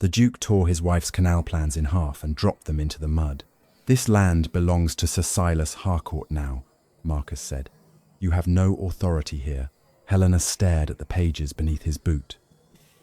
The Duke tore his wife's canal plans in half and dropped them into the mud. "This land belongs to Sir Silas Harcourt now," Marcus said. "You have no authority here." Helena stared at the pages beneath his boot.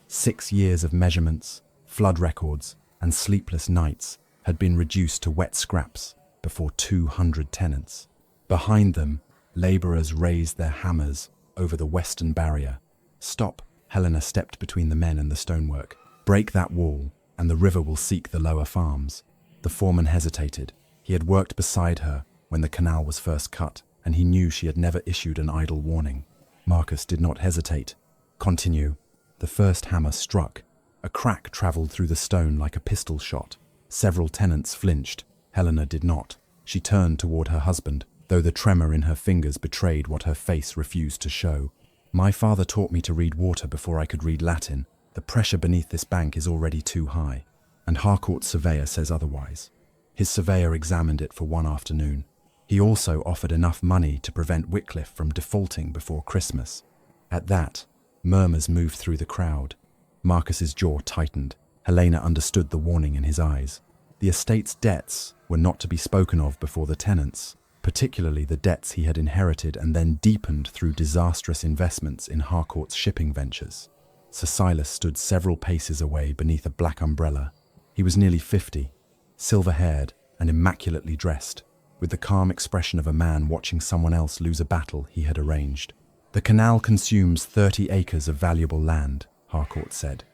6 years of measurements, flood records, and sleepless nights had been reduced to wet scraps before 200 tenants. Behind them, labourers raised their hammers over the western barrier. "Stop," Helena stepped between the men and the stonework. "Break that wall, and the river will seek the lower farms." The foreman hesitated. He had worked beside her when the canal was first cut, and he knew she had never issued an idle warning. Marcus did not hesitate. "Continue." The first hammer struck. A crack travelled through the stone like a pistol shot. Several tenants flinched. Helena did not. She turned toward her husband, though the tremor in her fingers betrayed what her face refused to show. "My father taught me to read water before I could read Latin. The pressure beneath this bank is already too high, and Harcourt's surveyor says otherwise." His surveyor examined it for one afternoon. He also offered enough money to prevent Wycliffe from defaulting before Christmas. At that, murmurs moved through the crowd. Marcus's jaw tightened. Helena understood the warning in his eyes. The estate's debts were not to be spoken of before the tenants, particularly the debts he had inherited and then deepened through disastrous investments in Harcourt's shipping ventures. Sir Silas stood several paces away beneath a black umbrella. He was nearly 50, silver-haired and immaculately dressed, with the calm expression of a man watching someone else lose a battle he had arranged. "The canal consumes 30 acres of valuable land," Harcourt said.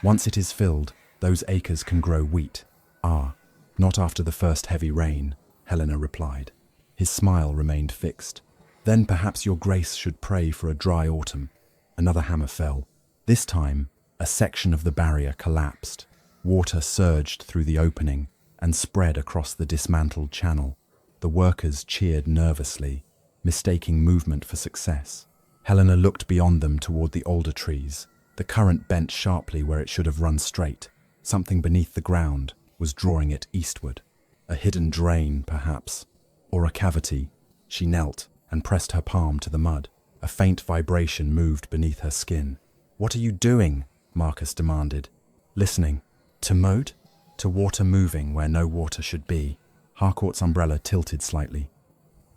"Once it is filled, those acres can grow wheat." "Ah, not after the first heavy rain," Helena replied. His smile remained fixed. "Then perhaps your grace should pray for a dry autumn." Another hammer fell. This time, a section of the barrier collapsed. Water surged through the opening and spread across the dismantled channel. The workers cheered nervously, mistaking movement for success. Helena looked beyond them toward the older trees. The current bent sharply where it should have run straight. Something beneath the ground was drawing it eastward. A hidden drain, perhaps, or a cavity. She knelt and pressed her palm to the mud. A faint vibration moved beneath her skin. "What are you doing?" Marcus demanded. "Listening. To moat? To water moving where no water should be." Harcourt's umbrella tilted slightly.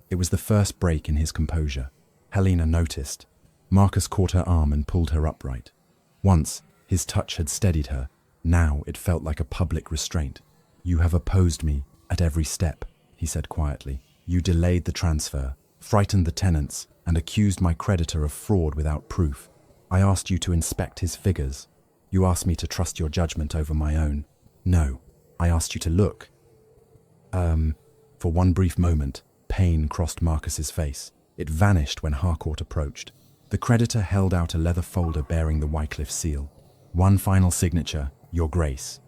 It was the first break in his composure. Helena noticed. Marcus caught her arm and pulled her upright. Once, his touch had steadied her. Now it felt like a public restraint. "You have opposed me at every step," he said quietly. "You delayed the transfer, frightened the tenants, and accused my creditor of fraud without proof. I asked you to inspect his figures. You asked me to trust your judgment over my own. No, I asked you to look." For one brief moment, pain crossed Marcus's face. It vanished when Harcourt approached. The creditor held out a leather folder bearing the Wycliffe seal. "One final signature, Your Grace.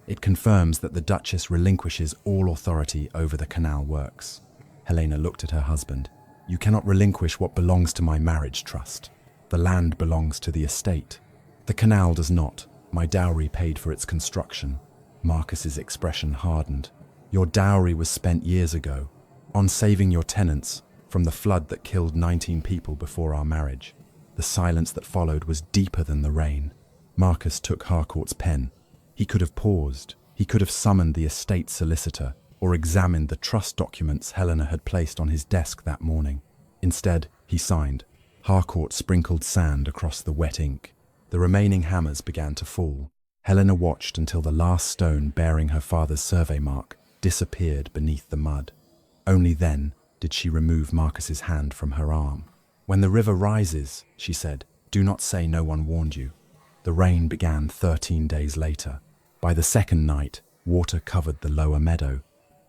It confirms that the Duchess relinquishes all authority over the canal works." Helena looked at her husband. "You cannot relinquish what belongs to my marriage trust. The land belongs to the estate. The canal does not. My dowry paid for its construction." Marcus's expression hardened. "Your dowry was spent years ago, on saving your tenants from the flood that killed 19 people before our marriage." The silence that followed was deeper than the rain. Marcus took Harcourt's pen. He could have paused. He could have summoned the estate solicitor or examined the trust documents Helena had placed on his desk that morning. Instead, he signed. Harcourt sprinkled sand across the wet ink. The remaining hammers began to fall. Helena watched until the last stone bearing her father's survey mark disappeared beneath the mud. Only then did she remove Marcus's hand from her arm. "When the river rises," she said, "do not say no one warned you." The rain began 13 days later. By the second night, water covered the lower meadow.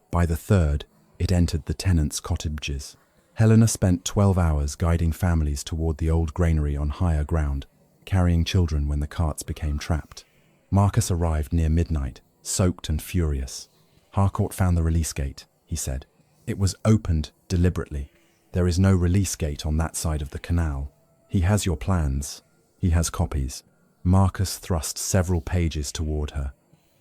By the third, it entered the tenants' cottages. Helena spent 12 hours guiding families toward the old granary on higher ground, carrying children when the carts became trapped. Marcus arrived near midnight, soaked and furious. "Harcourt found the release gate," he said. "It was opened deliberately. There is no release gate on that side of the canal. He has your plans. He has copies." Marcus thrust several pages toward her.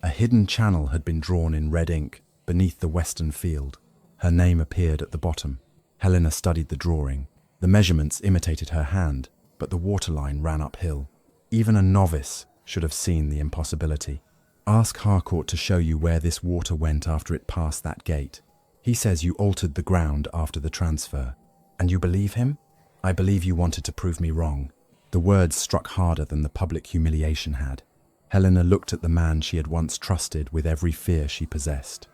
A hidden channel had been drawn in red ink beneath the western field. Her name appeared at the bottom. Helena studied the drawing. The measurements imitated her hand, but the waterline ran uphill. Even a novice should have seen the impossibility. Ask Harcourt to show you where this water went after it passed that gate. He says you altered the ground after the transfer. And you believe him? I believe you wanted to prove me wrong. The words struck harder than the public humiliation had. Helena looked at the man she had once trusted with every fear she possessed.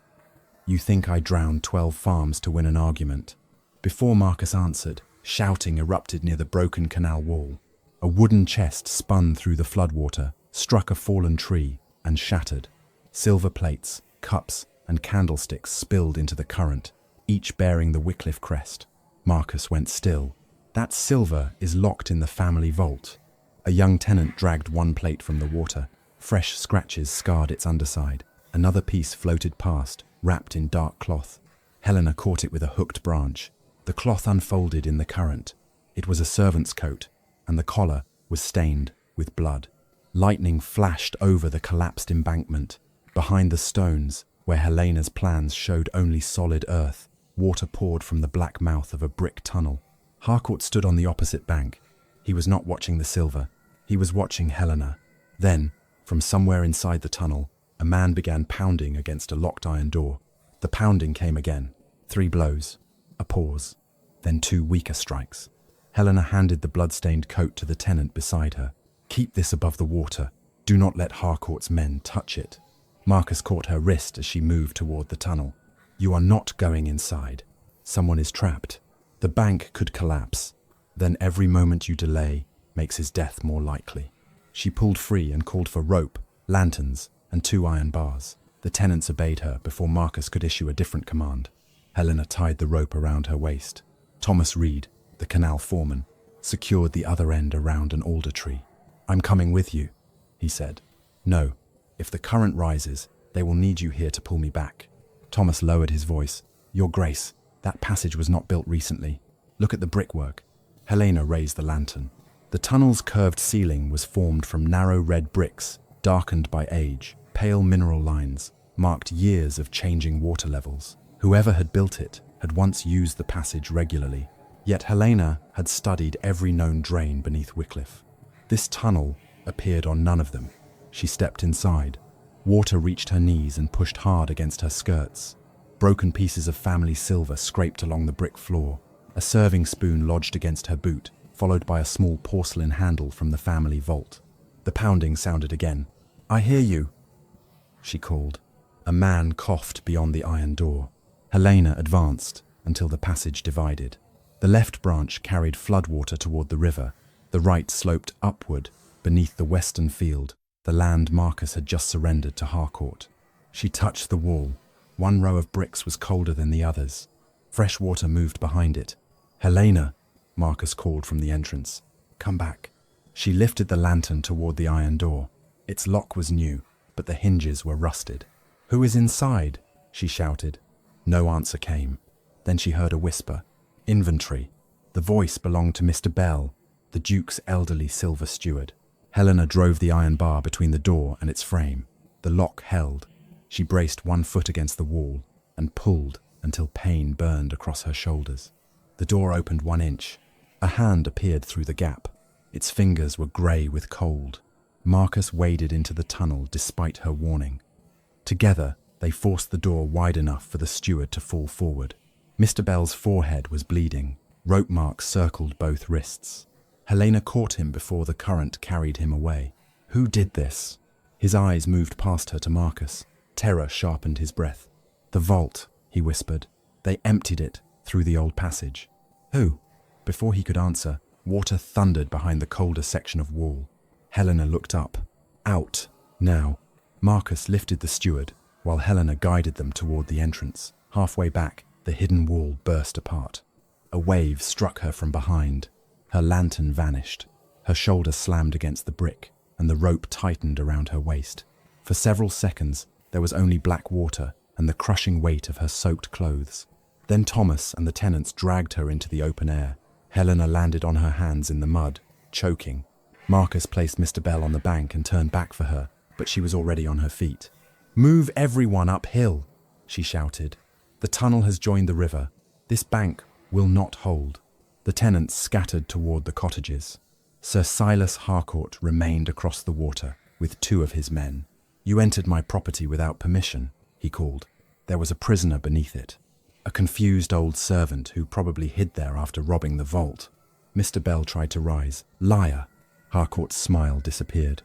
You think I drowned 12 farms to win an argument? Before Marcus answered, shouting erupted near the broken canal wall. A wooden chest spun through the floodwater, struck a fallen tree, and shattered. Silver plates, cups, and candlesticks spilled into the current, each bearing the Wycliffe crest. Marcus went still. That silver is locked in the family vault. A young tenant dragged one plate from the water. Fresh scratches scarred its underside. Another piece floated past, wrapped in dark cloth. Helena caught it with a hooked branch. The cloth unfolded in the current. It was a servant's coat, and the collar was stained with blood. Lightning flashed over the collapsed embankment. Behind the stones, where Helena's plans showed only solid earth, water poured from the black mouth of a brick tunnel. Harcourt stood on the opposite bank. He was not watching the silver. He was watching Helena. Then, from somewhere inside the tunnel, a man began pounding against a locked iron door. The pounding came again. 3 blows. A pause. Then 2 weaker strikes. Helena handed the blood-stained coat to the tenant beside her. Keep this above the water. Do not let Harcourt's men touch it. Marcus caught her wrist as she moved toward the tunnel. You are not going inside. Someone is trapped. The bank could collapse. Then every moment you delay makes his death more likely. She pulled free and called for rope, lanterns, and 2 iron bars. The tenants obeyed her before Marcus could issue a different command. Helena tied the rope around her waist. Thomas Reed, the canal foreman, secured the other end around an alder tree. I'm coming with you, he said. No, if the current rises, they will need you here to pull me back. Thomas lowered his voice. Your Grace, that passage was not built recently. Look at the brickwork. Helena raised the lantern. The tunnel's curved ceiling was formed from narrow red bricks, darkened by age. Pale mineral lines marked years of changing water levels. Whoever had built it had once used the passage regularly. Yet Helena had studied every known drain beneath Wycliffe. This tunnel appeared on none of them. She stepped inside. Water reached her knees and pushed hard against her skirts. Broken pieces of family silver scraped along the brick floor. A serving spoon lodged against her boot, followed by a small porcelain handle from the family vault. The pounding sounded again. I hear you, she called. A man coughed beyond the iron door. Helena advanced until the passage divided. The left branch carried floodwater toward the river. The right sloped upward beneath the western field, the land Marcus had just surrendered to Harcourt. She touched the wall. One row of bricks was colder than the others. Fresh water moved behind it. Helena, Marcus called from the entrance. Come back. She lifted the lantern toward the iron door. Its lock was new, but the hinges were rusted. Who is inside? She shouted. No answer came. Then she heard a whisper. Inventory. The voice belonged to Mr. Bell, the Duke's elderly silver steward. Helena drove the iron bar between the door and its frame. The lock held. She braced one foot against the wall and pulled until pain burned across her shoulders. The door opened 1 inch. A hand appeared through the gap. Its fingers were grey with cold. Marcus waded into the tunnel despite her warning. Together, they forced the door wide enough for the steward to fall forward. Mr. Bell's forehead was bleeding. Rope marks circled both wrists. Helena caught him before the current carried him away. Who did this? His eyes moved past her to Marcus. Terror sharpened his breath. The vault, he whispered. They emptied it through the old passage. Who? Before he could answer, water thundered behind the colder section of wall. Helena looked up. Out, now. Marcus lifted the steward, while Helena guided them toward the entrance. Halfway back, the hidden wall burst apart. A wave struck her from behind. Her lantern vanished. Her shoulder slammed against the brick, and the rope tightened around her waist. For several seconds, there was only black water and the crushing weight of her soaked clothes. Then Thomas and the tenants dragged her into the open air. Helena landed on her hands in the mud, choking. Marcus placed Mr. Bell on the bank and turned back for her, but she was already on her feet. Move everyone uphill, she shouted. The tunnel has joined the river. This bank will not hold. The tenants scattered toward the cottages. Sir Silas Harcourt remained across the water with 2 of his men. You entered my property without permission, he called. There was a prisoner beneath it. A confused old servant who probably hid there after robbing the vault. Mr. Bell tried to rise. Liar! Harcourt's smile disappeared.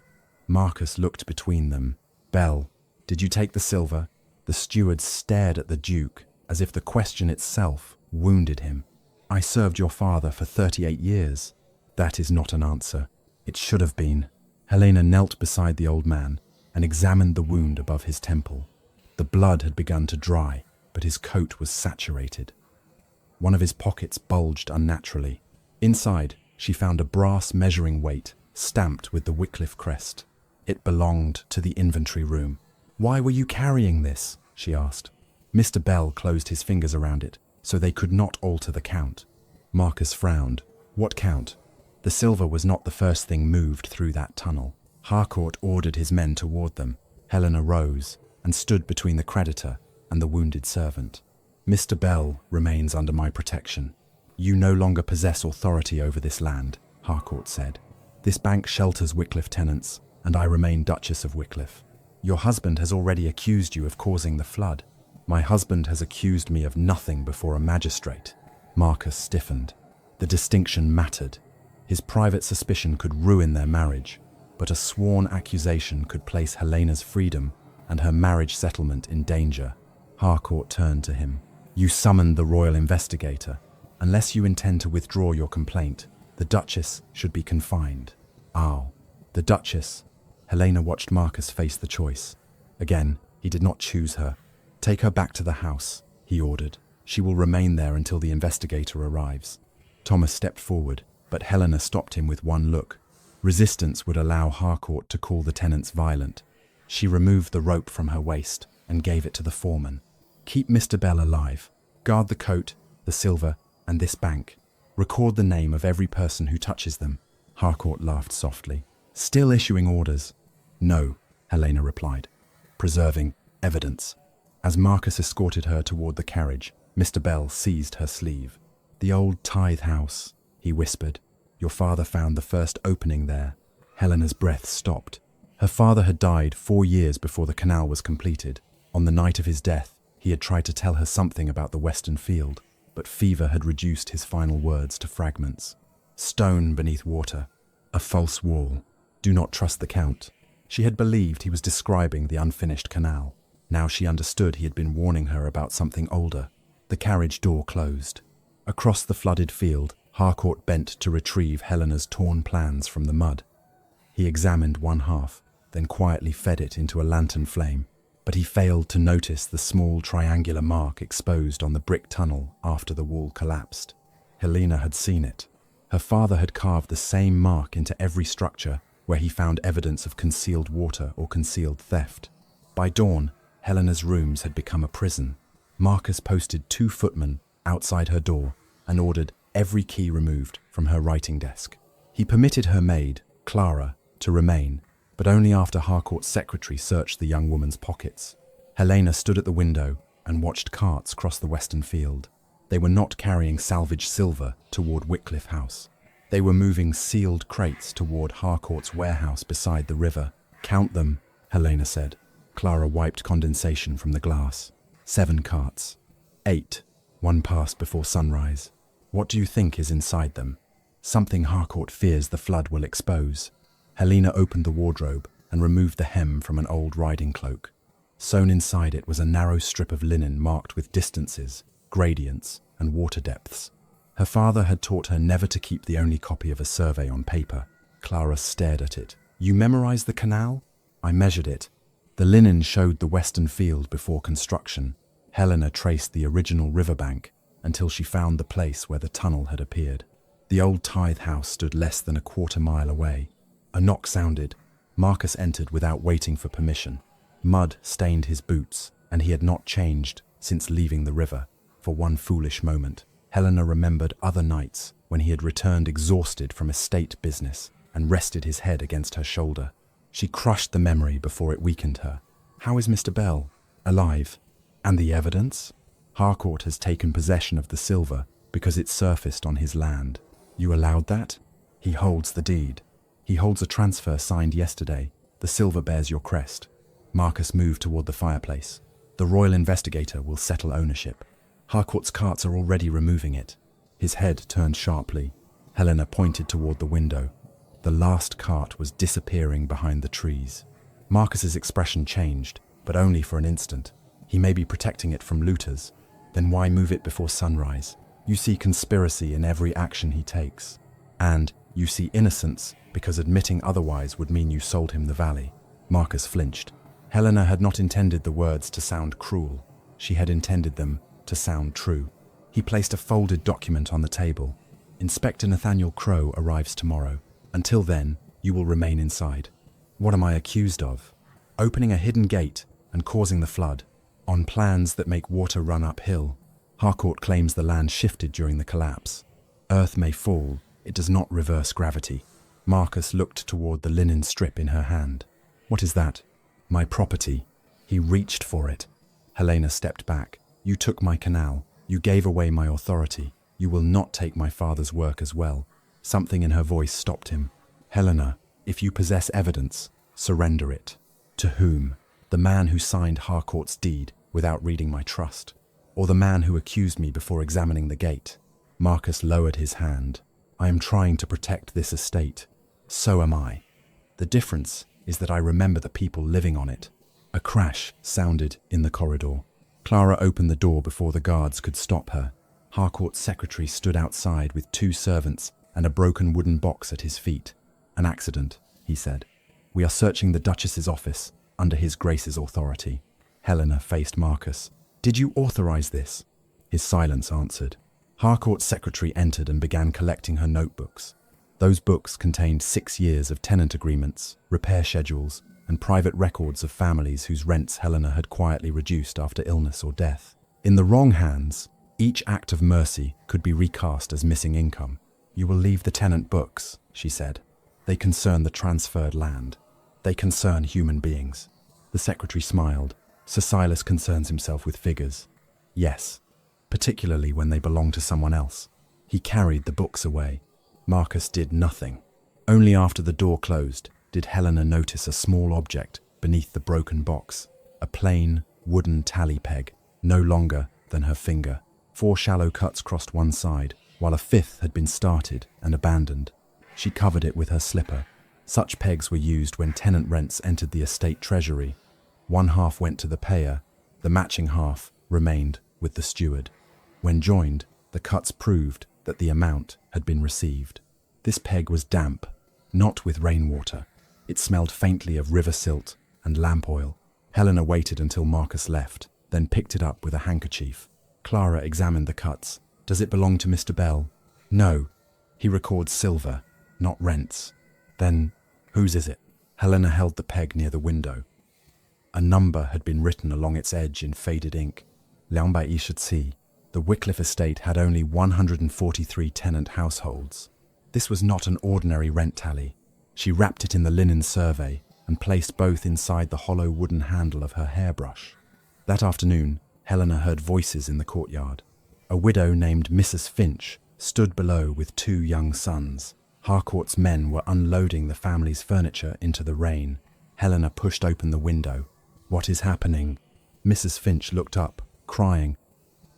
Marcus looked between them. Bell, did you take the silver? The steward stared at the Duke, as if the question itself wounded him. I served your father for 38 years. That is not an answer. It should have been. Helena knelt beside the old man and examined the wound above his temple. The blood had begun to dry, but his coat was saturated. One of his pockets bulged unnaturally. Inside, she found a brass measuring weight stamped with the Wycliffe crest. It belonged to the inventory room. Why were you carrying this? She asked. Mr. Bell closed his fingers around it, so they could not alter the count. Marcus frowned. What count? The silver was not the first thing moved through that tunnel. Harcourt ordered his men toward them. Helena rose and stood between the creditor and the wounded servant. Mr. Bell remains under my protection. You no longer possess authority over this land, Harcourt said. This bank shelters Wycliffe tenants, and I remain Duchess of Wycliffe. Your husband has already accused you of causing the flood. My husband has accused me of nothing before a magistrate. Marcus stiffened. The distinction mattered. His private suspicion could ruin their marriage, but a sworn accusation could place Helena's freedom and her marriage settlement in danger. Harcourt turned to him. You summoned the royal investigator. Unless you intend to withdraw your complaint, the Duchess should be confined. Ow. The Duchess. Helena watched Marcus face the choice. Again, he did not choose her. Take her back to the house, he ordered. She will remain there until the investigator arrives. Thomas stepped forward, but Helena stopped him with one look. Resistance would allow Harcourt to call the tenants violent. She removed the rope from her waist and gave it to the foreman. Keep Mr. Bell alive. Guard the coat, the silver, and this bank. Record the name of every person who touches them. Harcourt laughed softly. Still issuing orders? No, Helena replied. Preserving evidence. As Marcus escorted her toward the carriage, Mr. Bell seized her sleeve. The old tithe house, he whispered. Your father found the first opening there. Helena's breath stopped. Her father had died 4 years before the canal was completed. On the night of his death, he had tried to tell her something about the western field, but fever had reduced his final words to fragments. Stone beneath water. A false wall. Do not trust the Count. She had believed he was describing the unfinished canal. Now she understood he had been warning her about something older. The carriage door closed. Across the flooded field, Harcourt bent to retrieve Helena's torn plans from the mud. He examined one half, then quietly fed it into a lantern flame, but he failed to notice the small triangular mark exposed on the brick tunnel after the wall collapsed. Helena had seen it. Her father had carved the same mark into every structure where he found evidence of concealed water or concealed theft. By dawn, Helena's rooms had become a prison. Marcus posted 2 footmen outside her door and ordered every key removed from her writing desk. He permitted her maid, Clara, to remain, but only after Harcourt's secretary searched the young woman's pockets. Helena stood at the window and watched carts cross the western field. They were not carrying salvaged silver toward Wycliffe House. They were moving sealed crates toward Harcourt's warehouse beside the river. Count them, Helena said. Clara wiped condensation from the glass. 7 carts. 8. One passed before sunrise. What do you think is inside them? Something Harcourt fears the flood will expose. Helena opened the wardrobe and removed the hem from an old riding cloak. Sewn inside it was a narrow strip of linen marked with distances, gradients, and water depths. Her father had taught her never to keep the only copy of a survey on paper. Clara stared at it. You memorized the canal? I measured it. The linen showed the western field before construction. Helena traced the original riverbank until she found the place where the tunnel had appeared. The old tithe house stood less than a quarter-mile away. A knock sounded. Marcus entered without waiting for permission. Mud stained his boots, and he had not changed since leaving the river. For one foolish moment, Helena remembered other nights when he had returned exhausted from estate business and rested his head against her shoulder. She crushed the memory before it weakened her. How is Mr. Bell? Alive? And the evidence? Harcourt has taken possession of the silver because it surfaced on his land. You allowed that? He holds the deed. He holds a transfer signed yesterday. The silver bears your crest. Marcus moved toward the fireplace. The royal investigator will settle ownership. Harcourt's carts are already removing it. His head turned sharply. Helena pointed toward the window. The last cart was disappearing behind the trees. Marcus's expression changed, but only for an instant. He may be protecting it from looters. Then why move it before sunrise? You see conspiracy in every action he takes. And you see innocence because admitting otherwise would mean you sold him the valley. Marcus flinched. Helena had not intended the words to sound cruel. She had intended them to sound true. He placed a folded document on the table. Inspector Nathaniel Crowe arrives tomorrow. Until then, you will remain inside. What am I accused of? Opening a hidden gate and causing the flood. On plans that make water run uphill. Harcourt claims the land shifted during the collapse. Earth may fall, it does not reverse gravity. Marcus looked toward the linen strip in her hand. What is that? My property. He reached for it. Helena stepped back. You took my canal. You gave away my authority. You will not take my father's work as well. Something in her voice stopped him. Helena, if you possess evidence, surrender it. To whom? The man who signed Harcourt's deed without reading my trust, or the man who accused me before examining the gate? Marcus lowered his hand. I am trying to protect this estate. So am I. The difference is that I remember the people living on it. A crash sounded in the corridor. Clara opened the door before the guards could stop her. Harcourt's secretary stood outside with 2 servants and a broken wooden box at his feet. An accident, he said. We are searching the Duchess's office under His Grace's authority. Helena faced Marcus. Did you authorize this? His silence answered. Harcourt's secretary entered and began collecting her notebooks. Those books contained 6 years of tenant agreements, repair schedules, and private records of families whose rents Helena had quietly reduced after illness or death. In the wrong hands, each act of mercy could be recast as missing income. You will leave the tenant books, she said. They concern the transferred land. They concern human beings. The secretary smiled. Sir Silas concerns himself with figures. Yes, particularly when they belong to someone else. He carried the books away. Marcus did nothing. Only after the door closed did Helena notice a small object beneath the broken box, a plain, wooden tally peg, no longer than her finger. 4 shallow cuts crossed one side, while a 5th had been started and abandoned. She covered it with her slipper. Such pegs were used when tenant rents entered the estate treasury. 1/2 went to the payer, the matching half remained with the steward. When joined, the cuts proved that the amount had been received. This peg was damp, not with rainwater. It smelled faintly of river silt and lamp oil. Helena waited until Marcus left, then picked it up with a handkerchief. Clara examined the cuts. Does it belong to Mr. Bell? No. He records silver, not rents. Then, whose is it? Helena held the peg near the window. A number had been written along its edge in faded ink. 217. The Wycliffe estate had only 143 tenant households. This was not an ordinary rent tally. She wrapped it in the linen survey and placed both inside the hollow wooden handle of her hairbrush. That afternoon, Helena heard voices in the courtyard. A widow named Mrs. Finch stood below with 2 young sons. Harcourt's men were unloading the family's furniture into the rain. Helena pushed open the window. What is happening? Mrs. Finch looked up, crying.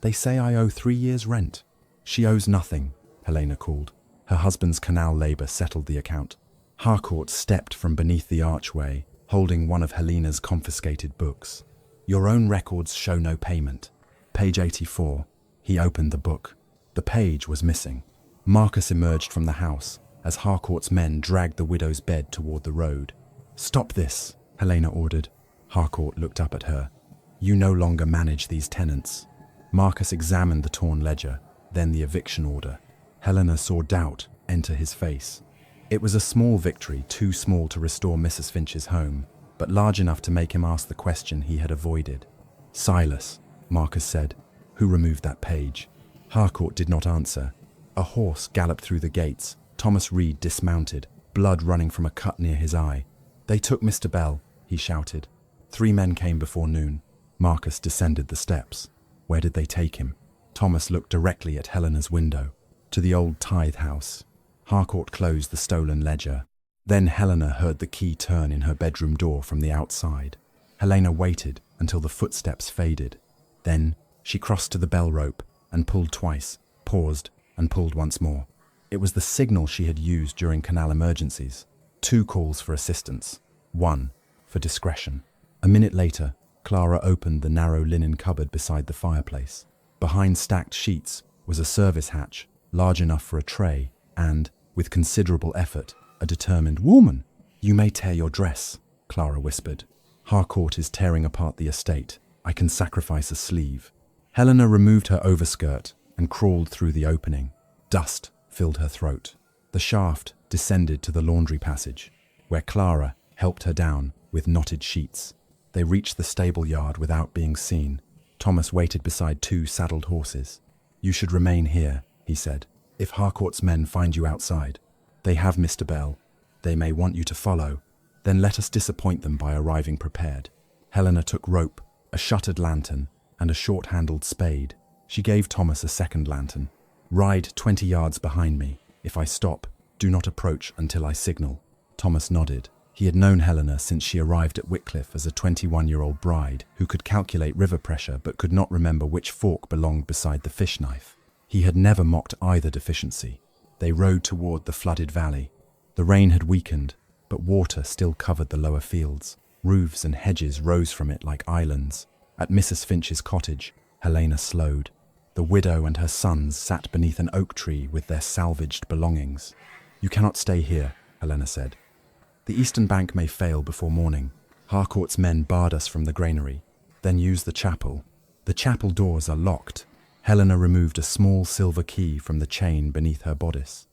They say I owe 3 years' rent. She owes nothing, Helena called. Her husband's canal labour settled the account. Harcourt stepped from beneath the archway, holding one of Helena's confiscated books. Your own records show no payment. Page 84. He opened the book. The page was missing. Marcus emerged from the house as Harcourt's men dragged the widow's bed toward the road. Stop this, Helena ordered. Harcourt looked up at her. You no longer manage these tenants. Marcus examined the torn ledger, then the eviction order. Helena saw doubt enter his face. It was a small victory, too small to restore Mrs. Finch's home, but large enough to make him ask the question he had avoided. Silas, Marcus said, who removed that page? Harcourt did not answer. A horse galloped through the gates. Thomas Reed dismounted, blood running from a cut near his eye. They took Mr. Bell, he shouted. 3 men came before noon. Marcus descended the steps. Where did they take him? Thomas looked directly at Helena's window. To the old tithe house. Harcourt closed the stolen ledger. Then Helena heard the key turn in her bedroom door from the outside. Helena waited until the footsteps faded. Then she crossed to the bell rope and pulled twice, paused and pulled once more. It was the signal she had used during canal emergencies. 2 calls for assistance, 1 for discretion. A minute later, Clara opened the narrow linen cupboard beside the fireplace. Behind stacked sheets was a service hatch, large enough for a tray, and, with considerable effort, a determined woman. "You may tear your dress," Clara whispered. "Harcourt is tearing apart the estate. I can sacrifice a sleeve." Helena removed her overskirt and crawled through the opening. Dust filled her throat. The shaft descended to the laundry passage, where Clara helped her down with knotted sheets. They reached the stable yard without being seen. Thomas waited beside 2 saddled horses. "You should remain here," he said. "If Harcourt's men find you outside, they have Mr. Bell. They may want you to follow. Then let us disappoint them by arriving prepared." Helena took rope, a shuttered lantern, and a short-handled spade. She gave Thomas a second lantern. "Ride 20 yards behind me. If I stop, do not approach until I signal." Thomas nodded. He had known Helena since she arrived at Wycliffe as a 21-year-old bride who could calculate river pressure but could not remember which fork belonged beside the fish knife. He had never mocked either deficiency. They rode toward the flooded valley. The rain had weakened, but water still covered the lower fields. Roofs and hedges rose from it like islands. At Mrs. Finch's cottage, Helena slowed. The widow and her sons sat beneath an oak tree with their salvaged belongings. "You cannot stay here," Helena said. "The eastern bank may fail before morning. Harcourt's men barred us from the granary. Then use the chapel. The chapel doors are locked." Helena removed a small silver key from the chain beneath her bodice.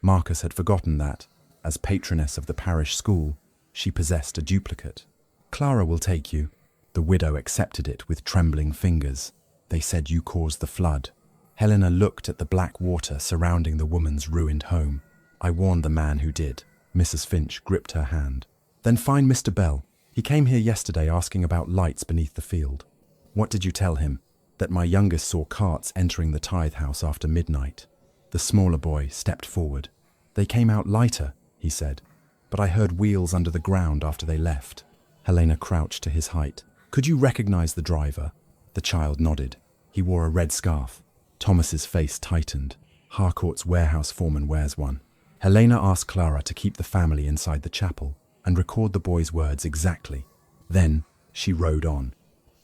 Marcus had forgotten that, as patroness of the parish school, she possessed a duplicate. "Clara will take you." The widow accepted it with trembling fingers. "They said you caused the flood." Helena looked at the black water surrounding the woman's ruined home. "I warned the man who did." Mrs. Finch gripped her hand. "Then find Mr. Bell. He came here yesterday asking about lights beneath the field." "What did you tell him?" "That my youngest saw carts entering the tithe house after midnight." The smaller boy stepped forward. "They came out lighter," he said, "but I heard wheels under the ground after they left." Helena crouched to his height. "Could you recognize the driver?" The child nodded. He wore a red scarf. Thomas's face tightened. "Harcourt's warehouse foreman wears one." Helena asked Clara to keep the family inside the chapel and record the boy's words exactly. Then she rode on.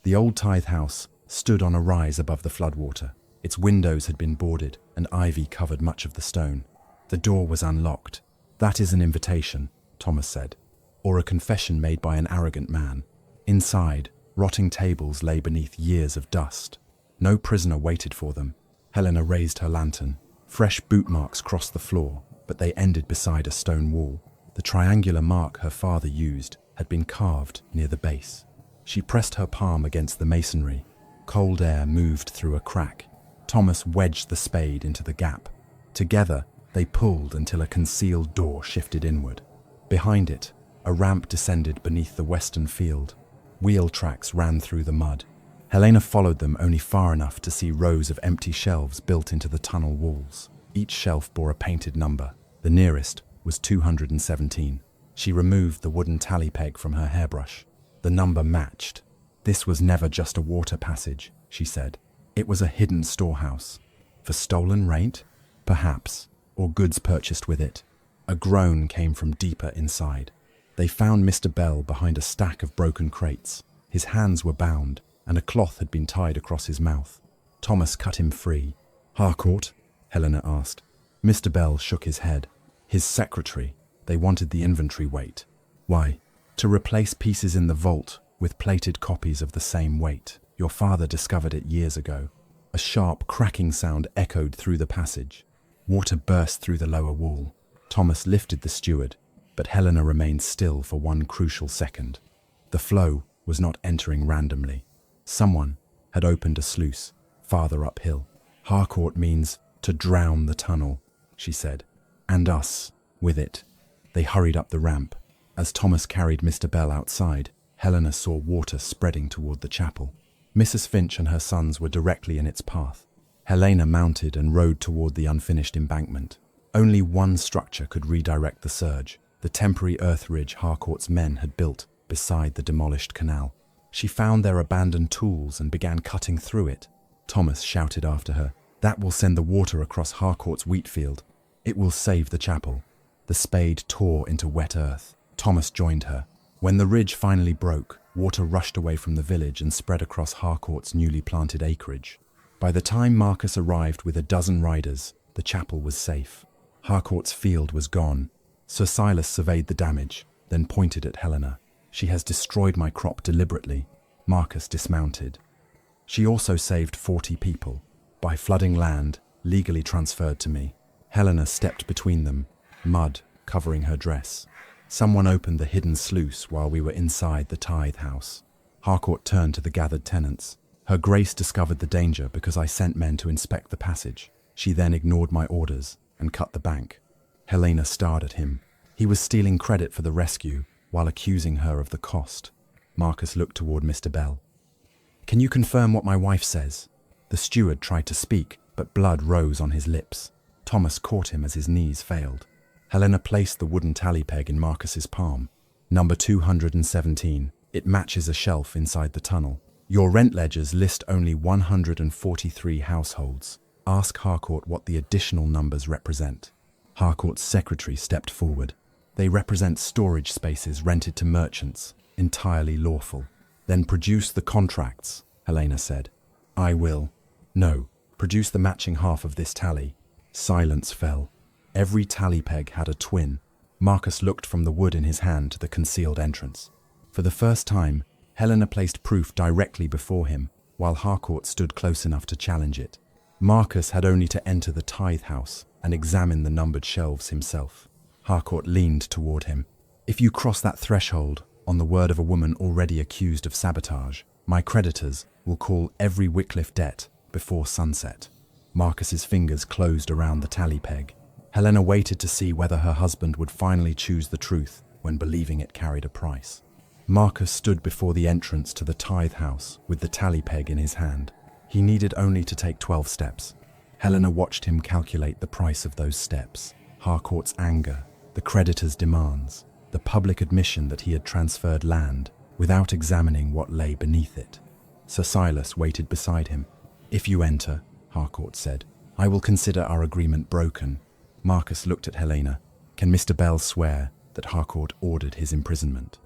The old tithe house stood on a rise above the floodwater. Its windows had been boarded and ivy covered much of the stone. The door was unlocked. "That is an invitation," Thomas said, "or a confession made by an arrogant man." Inside, rotting tables lay beneath years of dust. No prisoner waited for them. Helena raised her lantern. Fresh boot marks crossed the floor, but they ended beside a stone wall. The triangular mark her father used had been carved near the base. She pressed her palm against the masonry. Cold air moved through a crack. Thomas wedged the spade into the gap. Together, they pulled until a concealed door shifted inward. Behind it, a ramp descended beneath the western field. Wheel tracks ran through the mud. Helena followed them only far enough to see rows of empty shelves built into the tunnel walls. Each shelf bore a painted number. The nearest was 217. She removed the wooden tally peg from her hairbrush. The number matched. "This was never just a water passage," she said. "It was a hidden storehouse. For stolen rate? Perhaps. Or goods purchased with it." A groan came from deeper inside. They found Mr. Bell behind a stack of broken crates. His hands were bound, and a cloth had been tied across his mouth. Thomas cut him free. "Harcourt?" Helena asked. Mr. Bell shook his head. "His secretary. They wanted the inventory weight." "Why?" "To replace pieces in the vault with plated copies of the same weight. Your father discovered it years ago." A sharp, cracking sound echoed through the passage. Water burst through the lower wall. Thomas lifted the steward, but Helena remained still for one crucial second. The flow was not entering randomly. Someone had opened a sluice farther uphill. "Harcourt means to drown the tunnel," she said, "and us with it." They hurried up the ramp. As Thomas carried Mr. Bell outside, Helena saw water spreading toward the chapel. Mrs. Finch and her sons were directly in its path. Helena mounted and rode toward the unfinished embankment. Only one structure could redirect the surge, the temporary earth ridge Harcourt's men had built beside the demolished canal. She found their abandoned tools and began cutting through it. Thomas shouted after her, "That will send the water across Harcourt's wheat field. It will save the chapel." The spade tore into wet earth. Thomas joined her. When the ridge finally broke, water rushed away from the village and spread across Harcourt's newly planted acreage. By the time Marcus arrived with a dozen riders, the chapel was safe. Harcourt's field was gone. Sir Silas surveyed the damage, then pointed at Helena. "She has destroyed my crop deliberately." Marcus dismounted. "She also saved 40 people, by flooding land legally transferred to me." Helena stepped between them, mud covering her dress. "Someone opened the hidden sluice while we were inside the tithe house." Harcourt turned to the gathered tenants. "Her Grace discovered the danger because I sent men to inspect the passage. She then ignored my orders and cut the bank." Helena stared at him. He was stealing credit for the rescue while accusing her of the cost. Marcus looked toward Mr. Bell. "Can you confirm what my wife says?" The steward tried to speak, but blood rose on his lips. Thomas caught him as his knees failed. Helena placed the wooden tally peg in Marcus's palm. "Number 217. It matches a shelf inside the tunnel. Your rent ledgers list only 143 households. Ask Harcourt what the additional numbers represent." Harcourt's secretary stepped forward. "They represent storage spaces rented to merchants, entirely lawful." "Then produce the contracts," Helena said. "I will." "No, produce the matching half of this tally." Silence fell. Every tally peg had a twin. Marcus looked from the wood in his hand to the concealed entrance. For the first time, Helena placed proof directly before him, while Harcourt stood close enough to challenge it. Marcus had only to enter the tithe house and examine the numbered shelves himself. Harcourt leaned toward him. "If you cross that threshold, on the word of a woman already accused of sabotage, my creditors will call every Wycliffe debt before sunset." Marcus's fingers closed around the tally peg. Helena waited to see whether her husband would finally choose the truth when believing it carried a price. Marcus stood before the entrance to the tithe house with the tally peg in his hand. He needed only to take 12 steps. Helena watched him calculate the price of those steps. Harcourt's anger, the creditor's demands, the public admission that he had transferred land without examining what lay beneath it. Sir Silas waited beside him. "If you enter," Harcourt said, "I will consider our agreement broken." Marcus looked at Helena. "Can Mr. Bell swear that Harcourt ordered his imprisonment?"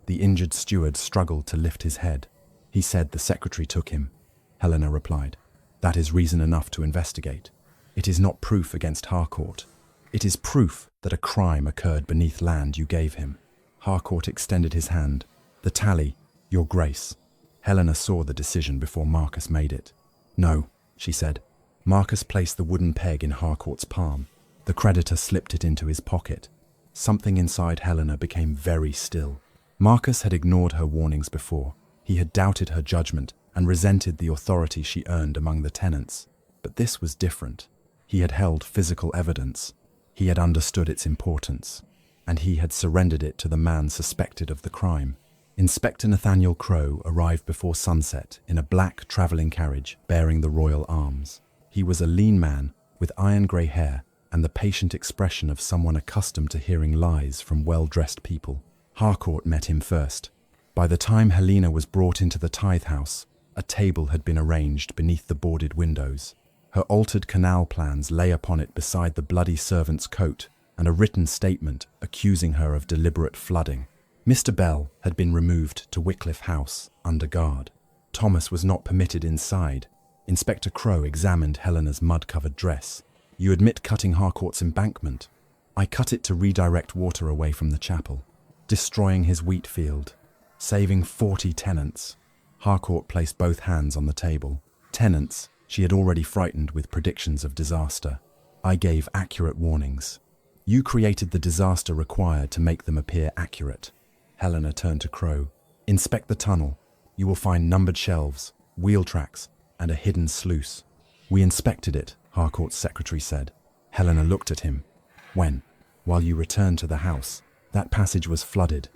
The injured steward struggled to lift his head. "He said the secretary took him." Helena replied, "That is reason enough to investigate. It is not proof against Harcourt. It is proof that a crime occurred beneath land you gave him." Harcourt extended his hand. "The tally, Your Grace." Helena saw the decision before Marcus made it. "No," she said. Marcus placed the wooden peg in Harcourt's palm. The creditor slipped it into his pocket. Something inside Helena became very still. Marcus had ignored her warnings before. He had doubted her judgment and resented the authority she earned among the tenants. But this was different. He had held physical evidence. He had understood its importance, and he had surrendered it to the man suspected of the crime. Inspector Nathaniel Crowe arrived before sunset in a black travelling carriage bearing the royal arms. He was a lean man with iron-grey hair and the patient expression of someone accustomed to hearing lies from well-dressed people. Harcourt met him first. By the time Helena was brought into the tithe house, a table had been arranged beneath the boarded windows. Her altered canal plans lay upon it beside the bloody servant's coat and a written statement accusing her of deliberate flooding. Mr. Bell had been removed to Wycliffe House under guard. Thomas was not permitted inside. Inspector Crowe examined Helena's mud-covered dress. "You admit cutting Harcourt's embankment." "I cut it to redirect water away from the chapel." "Destroying his wheat field." "Saving 40 tenants." Harcourt placed both hands on the table. Tenants she had already frightened with predictions of disaster. "I gave accurate warnings. You created the disaster required to make them appear accurate." Helena turned to Crowe. "Inspect the tunnel. You will find numbered shelves, wheel tracks, and a hidden sluice." "We inspected it," Harcourt's secretary said. Helena looked at him. "When?" "While you returned to the house. That passage was flooded.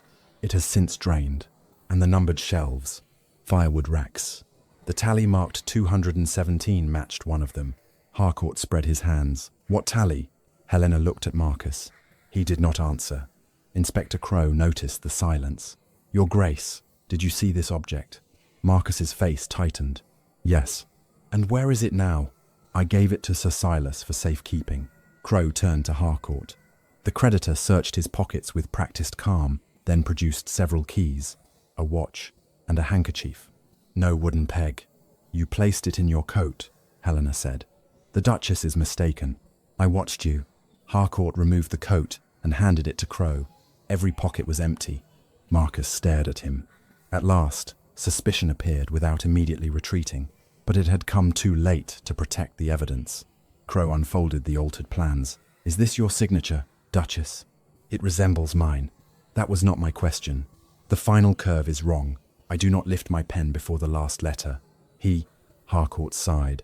It has since drained. And the numbered shelves. Firewood racks. The tally marked 217 matched one of them." Harcourt spread his hands. "What tally?" Helena looked at Marcus. He did not answer. Inspector Crowe noticed the silence. "Your Grace, did you see this object?" Marcus's face tightened. Yes. And where is it now? I gave it to Sir Silas for safekeeping. Crow turned to Harcourt. The creditor searched his pockets with practiced calm, then produced several keys, a watch, and a handkerchief. No wooden peg. You placed it in your coat, Helena said. The Duchess is mistaken. I watched you. Harcourt removed the coat and handed it to Crow. Every pocket was empty. Marcus stared at him. At last, suspicion appeared without immediately retreating, but it had come too late to protect the evidence. Crow unfolded the altered plans. Is this your signature, Duchess? It resembles mine. That was not my question. The final curve is wrong. I do not lift my pen before the last letter. Harcourt sighed.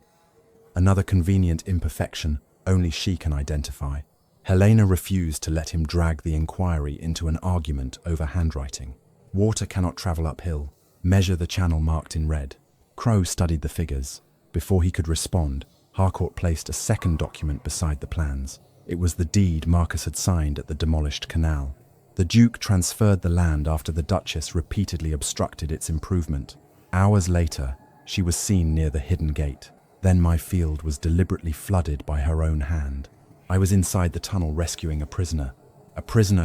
Another convenient imperfection only she can identify. Helena refused to let him drag the inquiry into an argument over handwriting. Water cannot travel uphill. Measure the channel marked in red. Crow studied the figures. Before he could respond, Harcourt placed a second document beside the plans. It was the deed Marcus had signed at the demolished canal. The Duke transferred the land after the Duchess repeatedly obstructed its improvement. Hours later, she was seen near the hidden gate. Then my field was deliberately flooded by her own hand. I was inside the tunnel rescuing a prisoner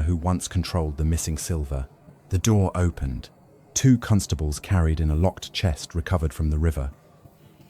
who once controlled the missing silver. The door opened. 2 constables carried in a locked chest recovered from the river.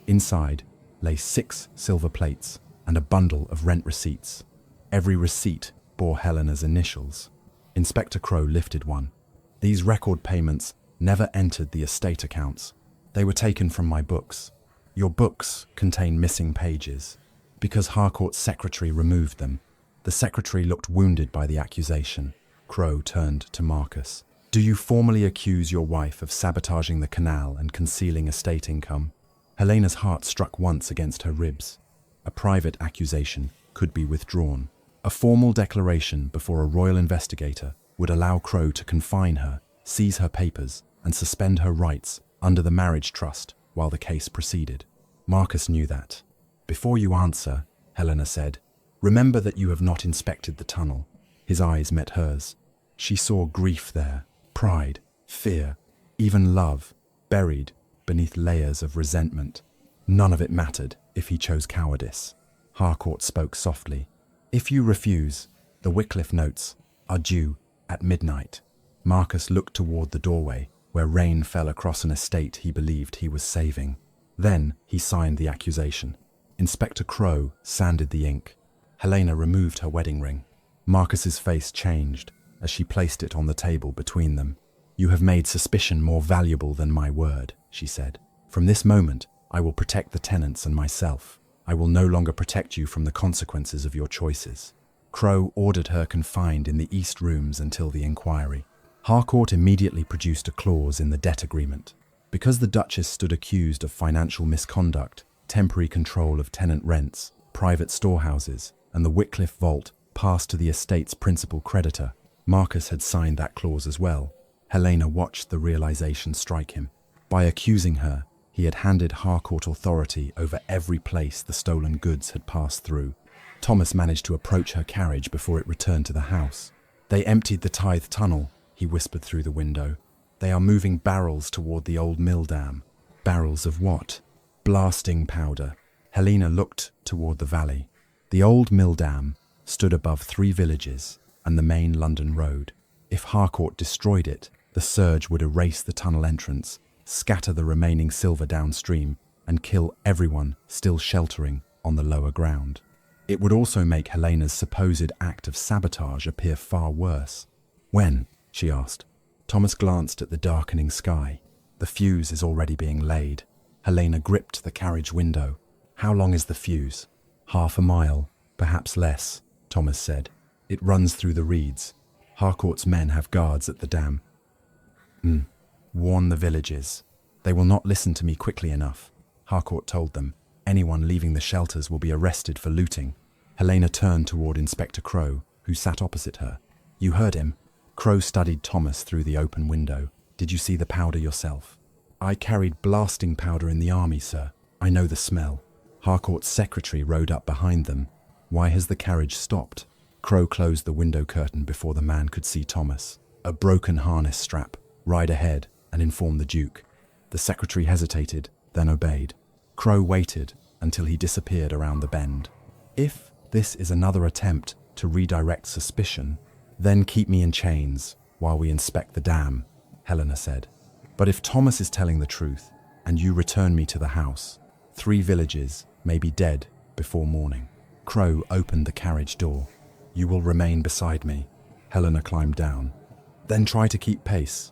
Inside lay 6 silver plates and a bundle of rent receipts. Every receipt bore Helena's initials. Inspector Crow lifted one. These record payments never entered the estate accounts. They were taken from my books. Your books contain missing pages. Because Harcourt's secretary removed them. The secretary looked wounded by the accusation. Crow turned to Marcus. Do you formally accuse your wife of sabotaging the canal and concealing estate income? Helena's heart struck once against her ribs. A private accusation could be withdrawn. A formal declaration before a royal investigator would allow Crow to confine her, seize her papers, and suspend her rights under the marriage trust while the case proceeded. Marcus knew that. Before you answer, Helena said, remember that you have not inspected the tunnel. His eyes met hers. She saw grief there, pride, fear, even love, buried beneath layers of resentment. None of it mattered if he chose cowardice. Harcourt spoke softly. If you refuse, the Wycliffe notes are due at midnight. Marcus looked toward the doorway, where rain fell across an estate he believed he was saving. Then he signed the accusation. Inspector Crow sanded the ink. Helena removed her wedding ring. Marcus's face changed as she placed it on the table between them. You have made suspicion more valuable than my word, she said. From this moment, I will protect the tenants and myself. I will no longer protect you from the consequences of your choices. Crow ordered her confined in the east rooms until the inquiry. Harcourt immediately produced a clause in the debt agreement. Because the Duchess stood accused of financial misconduct, temporary control of tenant rents, private storehouses, and the Wycliffe vault passed to the estate's principal creditor, Marcus had signed that clause as well. Helena watched the realization strike him. By accusing her, he had handed Harcourt authority over every place the stolen goods had passed through. Thomas managed to approach her carriage before it returned to the house. They emptied the tithe tunnel, he whispered through the window. They are moving barrels toward the old mill dam. Barrels of what? Blasting powder. Helena looked toward the valley. The old mill dam stood above 3 villages and the main London road. If Harcourt destroyed it, the surge would erase the tunnel entrance, scatter the remaining silver downstream, and kill everyone still sheltering on the lower ground. It would also make Helena's supposed act of sabotage appear far worse. When? She asked. Thomas glanced at the darkening sky. The fuse is already being laid. Helena gripped the carriage window. How long is the fuse? Half a mile, perhaps less, Thomas said. It runs through the reeds. Harcourt's men have guards at the dam. Warn the villages. They will not listen to me quickly enough, Harcourt told them. Anyone leaving the shelters will be arrested for looting. Helena turned toward Inspector Crow, who sat opposite her. You heard him. Crow studied Thomas through the open window. Did you see the powder yourself? I carried blasting powder in the army, sir. I know the smell. Harcourt's secretary rode up behind them. Why has the carriage stopped? Crow closed the window curtain before the man could see Thomas. A broken harness strap. Ride ahead and inform the Duke. The secretary hesitated, then obeyed. Crow waited until he disappeared around the bend. If this is another attempt to redirect suspicion, then keep me in chains while we inspect the dam, Helena said. But if Thomas is telling the truth, and you return me to the house, 3 villages may be dead before morning. Crow opened the carriage door. You will remain beside me. Helena climbed down. Then try to keep pace.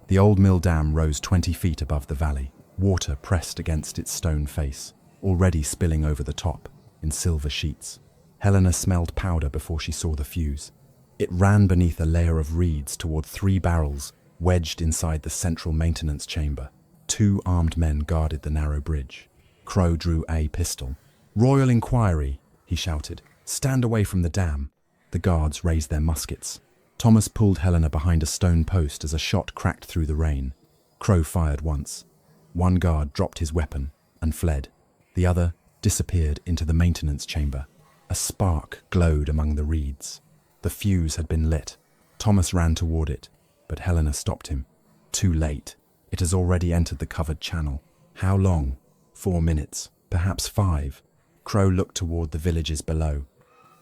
The old mill dam rose 20 feet above the valley, water pressed against its stone face, already spilling over the top in silver sheets. Helena smelled powder before she saw the fuse. It ran beneath a layer of reeds toward 3 barrels wedged inside the central maintenance chamber. 2 armed men guarded the narrow bridge. Crow drew a pistol. "Royal inquiry," he shouted. "Stand away from the dam." The guards raised their muskets. Thomas pulled Helena behind a stone post as a shot cracked through the rain. Crow fired once. 1 guard dropped his weapon and fled. The other disappeared into the maintenance chamber. A spark glowed among the reeds. The fuse had been lit. Thomas ran toward it, but Helena stopped him. Too late. It has already entered the covered channel. How long? 4 minutes, perhaps 5. Crow looked toward the villages below.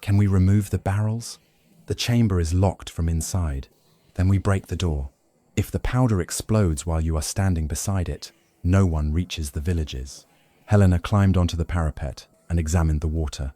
Can we remove the barrels? The chamber is locked from inside. Then we break the door. If the powder explodes while you are standing beside it, no one reaches the villages. Helena climbed onto the parapet and examined the water.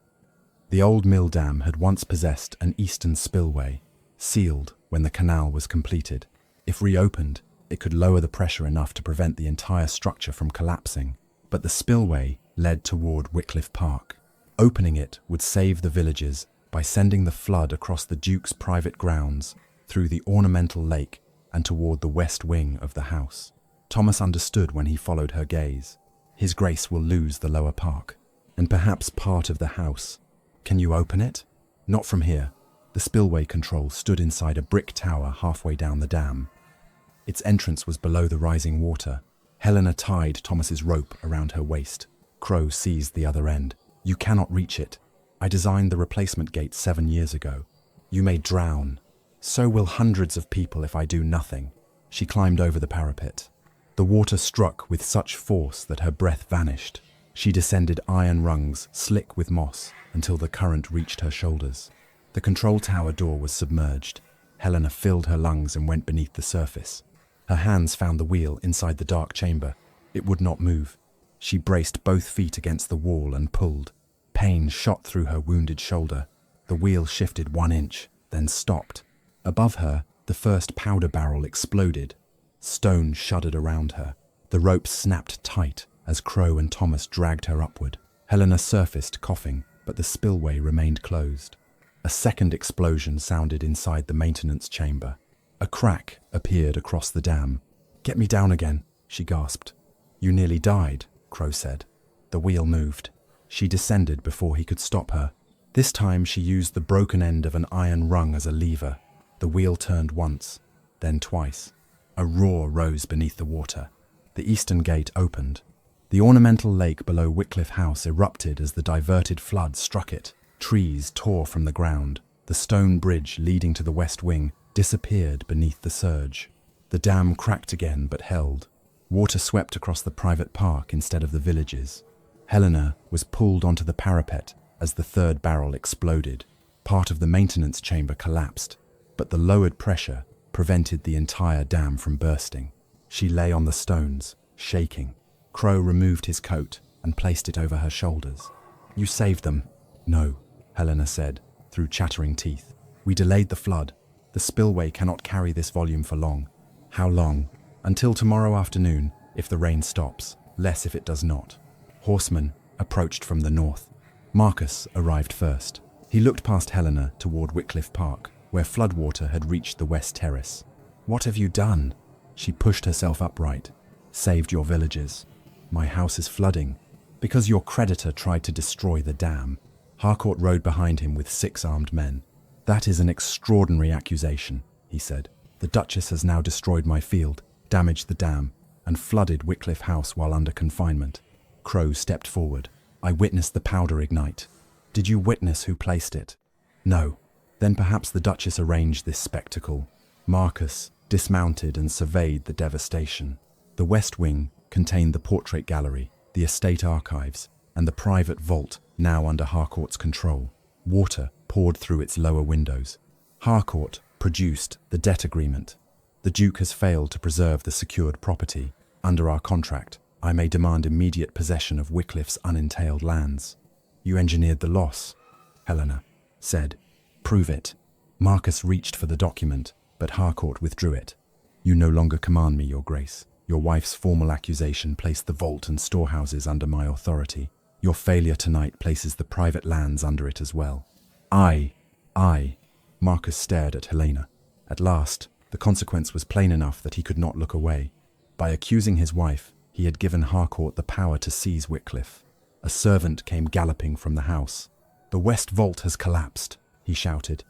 The old mill dam had once possessed an eastern spillway, sealed when the canal was completed. If reopened, it could lower the pressure enough to prevent the entire structure from collapsing. But the spillway led toward Wycliffe Park. Opening it would save the villages by sending the flood across the Duke's private grounds, through the ornamental lake and toward the west wing of the house. Thomas understood when he followed her gaze. His Grace will lose the lower park, and perhaps part of the house. Can you open it? Not from here. The spillway control stood inside a brick tower halfway down the dam. Its entrance was below the rising water. Helena tied Thomas's rope around her waist. Crow seized the other end. You cannot reach it. I designed the replacement gate 7 years ago. You may drown. So will hundreds of people if I do nothing. She climbed over the parapet. The water struck with such force that her breath vanished. She descended iron rungs, slick with moss, until the current reached her shoulders. The control tower door was submerged. Helena filled her lungs and went beneath the surface. Her hands found the wheel inside the dark chamber. It would not move. She braced both feet against the wall and pulled. Pain shot through her wounded shoulder. The wheel shifted 1 inch, then stopped. Above her, the first powder barrel exploded. Stone shuddered around her. The rope snapped tight as Crow and Thomas dragged her upward. Helena surfaced, coughing, but the spillway remained closed. A second explosion sounded inside the maintenance chamber. A crack appeared across the dam. "Get me down again," she gasped. "You nearly died," Crow said. The wheel moved. She descended before he could stop her. This time she used the broken end of an iron rung as a lever. The wheel turned once, then twice. A roar rose beneath the water. The eastern gate opened. The ornamental lake below Wycliffe House erupted as the diverted flood struck it. Trees tore from the ground. The stone bridge leading to the west wing disappeared beneath the surge. The dam cracked again but held. Water swept across the private park instead of the villages. Helena was pulled onto the parapet as the third barrel exploded. Part of the maintenance chamber collapsed, but the lowered pressure prevented the entire dam from bursting. She lay on the stones, shaking. Crow removed his coat and placed it over her shoulders. "You saved them." "No," Helena said, through chattering teeth. "We delayed the flood. The spillway cannot carry this volume for long." "How long?" "Until tomorrow afternoon, if the rain stops. Less if it does not." Horsemen approached from the north. Marcus arrived first. He looked past Helena toward Wycliffe Park, where floodwater had reached the west terrace. "What have you done?" She pushed herself upright. "Saved your villages. My house is flooding, because your creditor tried to destroy the dam." Harcourt rode behind him with 6 armed men. "That is an extraordinary accusation," he said. "The Duchess has now destroyed my field, damaged the dam, and flooded Wycliffe House while under confinement." Crow stepped forward. "I witnessed the powder ignite." "Did you witness who placed it?" "No." "Then perhaps the Duchess arranged this spectacle." Marcus dismounted and surveyed the devastation. The west wing contained the portrait gallery, the estate archives, and the private vault now under Harcourt's control. Water poured through its lower windows. Harcourt produced the debt agreement. The Duke has failed to preserve the secured property. Under our contract, I may demand immediate possession of Wycliffe's unentailed lands. You engineered the loss, Helena said. Prove it. Marcus reached for the document, but Harcourt withdrew it. You no longer command me, Your Grace. Your wife's formal accusation placed the vault and storehouses under my authority. Your failure tonight places the private lands under it as well. I. Marcus stared at Helena. At last, the consequence was plain enough that he could not look away. By accusing his wife, he had given Harcourt the power to seize Wycliffe. A servant came galloping from the house. The west vault has collapsed, he shouted.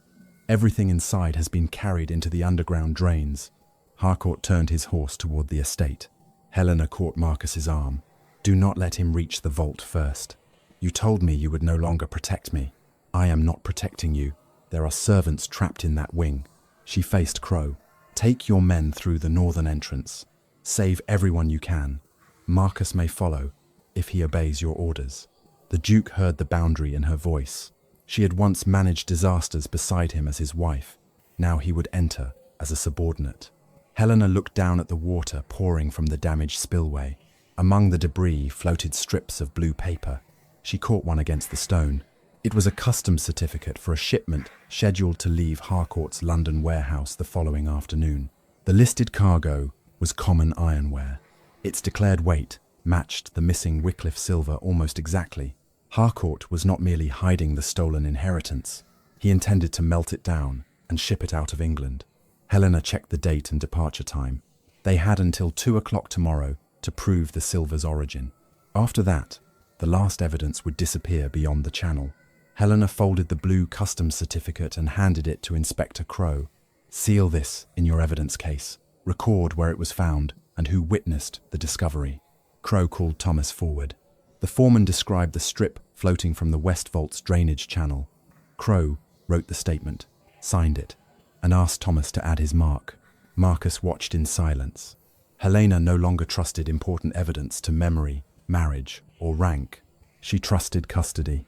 Everything inside has been carried into the underground drains. Harcourt turned his horse toward the estate. Helena caught Marcus's arm. Do not let him reach the vault first. You told me you would no longer protect me. I am not protecting you. There are servants trapped in that wing. She faced Crow. Take your men through the northern entrance. Save everyone you can. Marcus may follow, if he obeys your orders. The Duke heard the boundary in her voice. She had once managed disasters beside him as his wife. Now he would enter as a subordinate. Helena looked down at the water pouring from the damaged spillway. Among the debris floated strips of blue paper. She caught one against the stone. It was a customs certificate for a shipment scheduled to leave Harcourt's London warehouse the following afternoon. The listed cargo was common ironware. Its declared weight matched the missing Wycliffe silver almost exactly. Harcourt was not merely hiding the stolen inheritance. He intended to melt it down and ship it out of England. Helena checked the date and departure time. They had until 2 o'clock tomorrow to prove the silver's origin. After that, the last evidence would disappear beyond the channel. Helena folded the blue customs certificate and handed it to Inspector Crow. Seal this in your evidence case. Record where it was found and who witnessed the discovery. Crow called Thomas forward. The foreman described the strip floating from the West Vault's drainage channel. Crow wrote the statement, signed it, and asked Thomas to add his mark. Marcus watched in silence. Helena no longer trusted important evidence to memory, marriage, or rank. She trusted custody.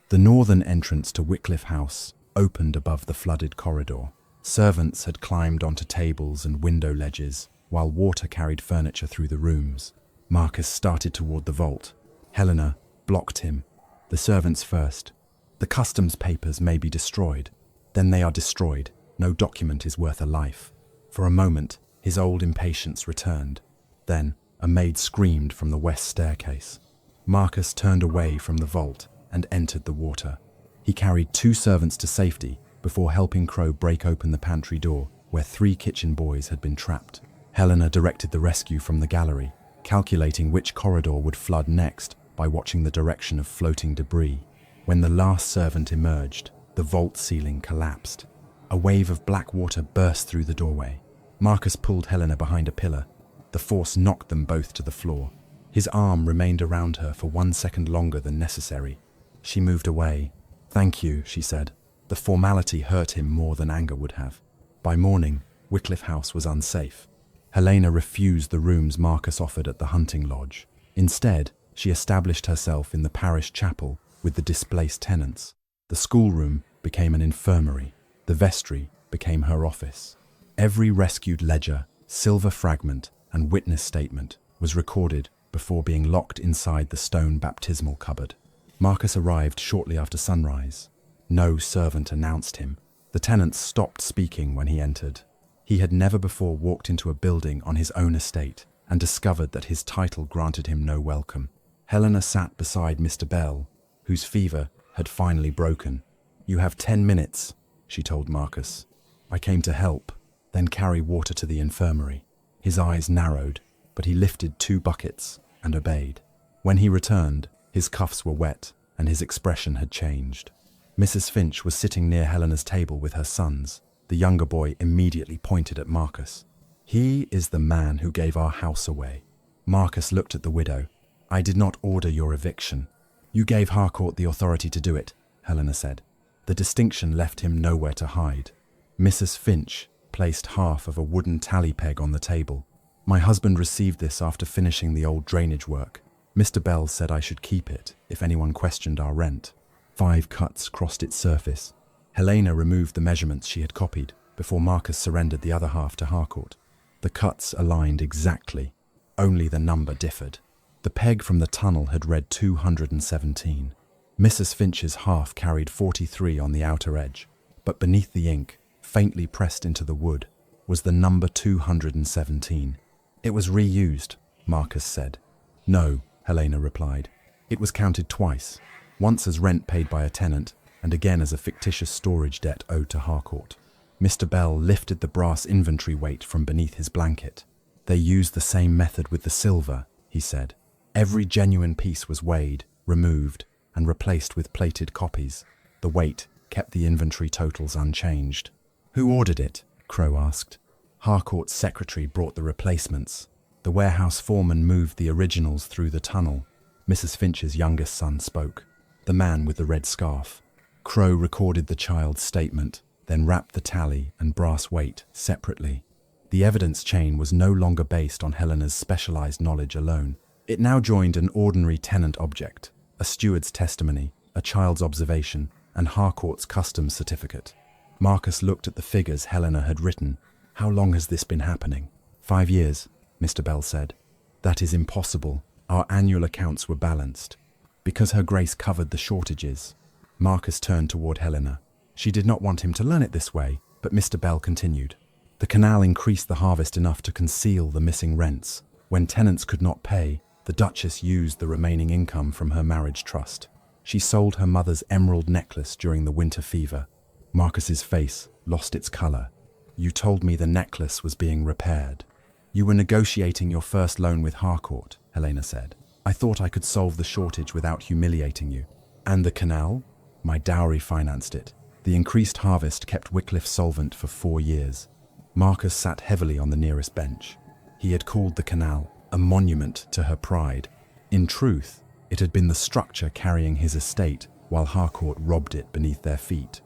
The northern entrance to Wycliffe House opened above the flooded corridor. Servants had climbed onto tables and window ledges, while water carried furniture through the rooms. Marcus started toward the vault. Helena blocked him. The servants first. The customs papers may be destroyed. Then they are destroyed. No document is worth a life. For a moment, his old impatience returned. Then, a maid screamed from the west staircase. Marcus turned away from the vault and entered the water. He carried 2 servants to safety before helping Crow break open the pantry door, where 3 kitchen boys had been trapped. Helena directed the rescue from the gallery, calculating which corridor would flood next by watching the direction of floating debris. When the last servant emerged, the vault ceiling collapsed. A wave of black water burst through the doorway. Marcus pulled Helena behind a pillar. The force knocked them both to the floor. His arm remained around her for 1 second longer than necessary. She moved away. Thank you, she said. The formality hurt him more than anger would have. By morning, Wycliffe House was unsafe. Helena refused the rooms Marcus offered at the hunting lodge. Instead, she established herself in the parish chapel with the displaced tenants. The schoolroom became an infirmary. The vestry became her office. Every rescued ledger, silver fragment, and witness statement was recorded before being locked inside the stone baptismal cupboard. Marcus arrived shortly after sunrise. No servant announced him. The tenants stopped speaking when he entered. He had never before walked into a building on his own estate and discovered that his title granted him no welcome. Helena sat beside Mr. Bell, whose fever had finally broken. You have 10 minutes, she told Marcus. I came to help, then carry water to the infirmary. His eyes narrowed, but he lifted 2 buckets and obeyed. When he returned, his cuffs were wet and his expression had changed. Mrs. Finch was sitting near Helena's table with her sons. The younger boy immediately pointed at Marcus. He is the man who gave our house away. Marcus looked at the widow. I did not order your eviction. You gave Harcourt the authority to do it, Helena said. The distinction left him nowhere to hide. Mrs. Finch placed half of a wooden tally peg on the table. My husband received this after finishing the old drainage work. Mr. Bell said I should keep it if anyone questioned our rent. 5 cuts crossed its surface. Helena removed the measurements she had copied before Marcus surrendered the other half to Harcourt. The cuts aligned exactly. Only the number differed. The peg from the tunnel had read 217. Mrs. Finch's half carried 43 on the outer edge, but beneath the ink, faintly pressed into the wood, was the number 217. It was reused, Marcus said. No, Helena replied. It was counted twice, once as rent paid by a tenant, and again as a fictitious storage debt owed to Harcourt. Mr. Bell lifted the brass inventory weight from beneath his blanket. They used the same method with the silver, he said. Every genuine piece was weighed, removed, and replaced with plated copies. The weight kept the inventory totals unchanged. Who ordered it? Crow asked. Harcourt's secretary brought the replacements. The warehouse foreman moved the originals through the tunnel. Mrs. Finch's youngest son spoke. The man with the red scarf. Crow recorded the child's statement, then wrapped the tally and brass weight separately. The evidence chain was no longer based on Helena's specialized knowledge alone. It now joined an ordinary tenant object, a steward's testimony, a child's observation, and Harcourt's customs certificate. Marcus looked at the figures Helena had written. How long has this been happening? 5 years, Mr. Bell said. That is impossible. Our annual accounts were balanced. Because Her Grace covered the shortages. Marcus turned toward Helena. She did not want him to learn it this way, but Mr. Bell continued. The canal increased the harvest enough to conceal the missing rents. When tenants could not pay, the Duchess used the remaining income from her marriage trust. She sold her mother's emerald necklace during the winter fever. Marcus's face lost its color. You told me the necklace was being repaired. You were negotiating your first loan with Harcourt, Helena said. I thought I could solve the shortage without humiliating you. And the canal? My dowry financed it. The increased harvest kept Wycliffe solvent for 4 years. Marcus sat heavily on the nearest bench. He had called the canal a monument to her pride. In truth, it had been the structure carrying his estate while Harcourt robbed it beneath their feet.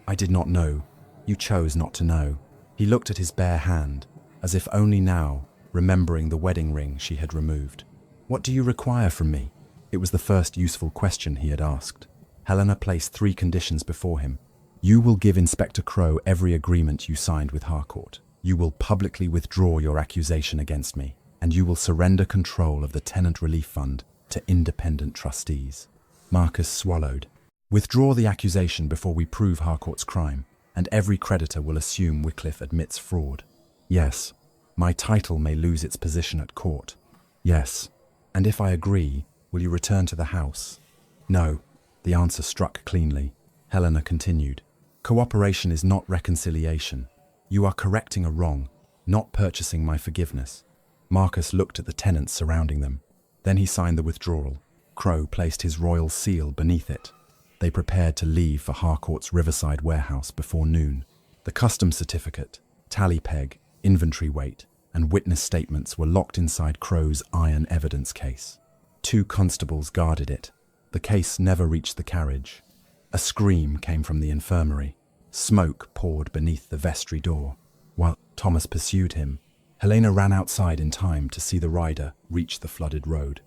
I did not know. You chose not to know. He looked at his bare hand, as if only now, remembering the wedding ring she had removed. What do you require from me? It was the first useful question he had asked. Helena placed 3 conditions before him. You will give Inspector Crow every agreement you signed with Harcourt. You will publicly withdraw your accusation against me, and you will surrender control of the Tenant Relief Fund to independent trustees. Marcus swallowed. Withdraw the accusation before we prove Harcourt's crime, and every creditor will assume Wycliffe admits fraud. Yes, my title may lose its position at court. Yes, and if I agree, will you return to the house? No, the answer struck cleanly. Helena continued. Cooperation is not reconciliation. You are correcting a wrong, not purchasing my forgiveness. Marcus looked at the tenants surrounding them. Then he signed the withdrawal. Crow placed his royal seal beneath it. They prepared to leave for Harcourt's riverside warehouse before noon. The customs certificate, tally peg, inventory weight, and witness statements were locked inside Crow's iron evidence case. 2 constables guarded it. The case never reached the carriage. A scream came from the infirmary. Smoke poured beneath the vestry door. While Thomas pursued him, Helena ran outside in time to see the rider reach the flooded road.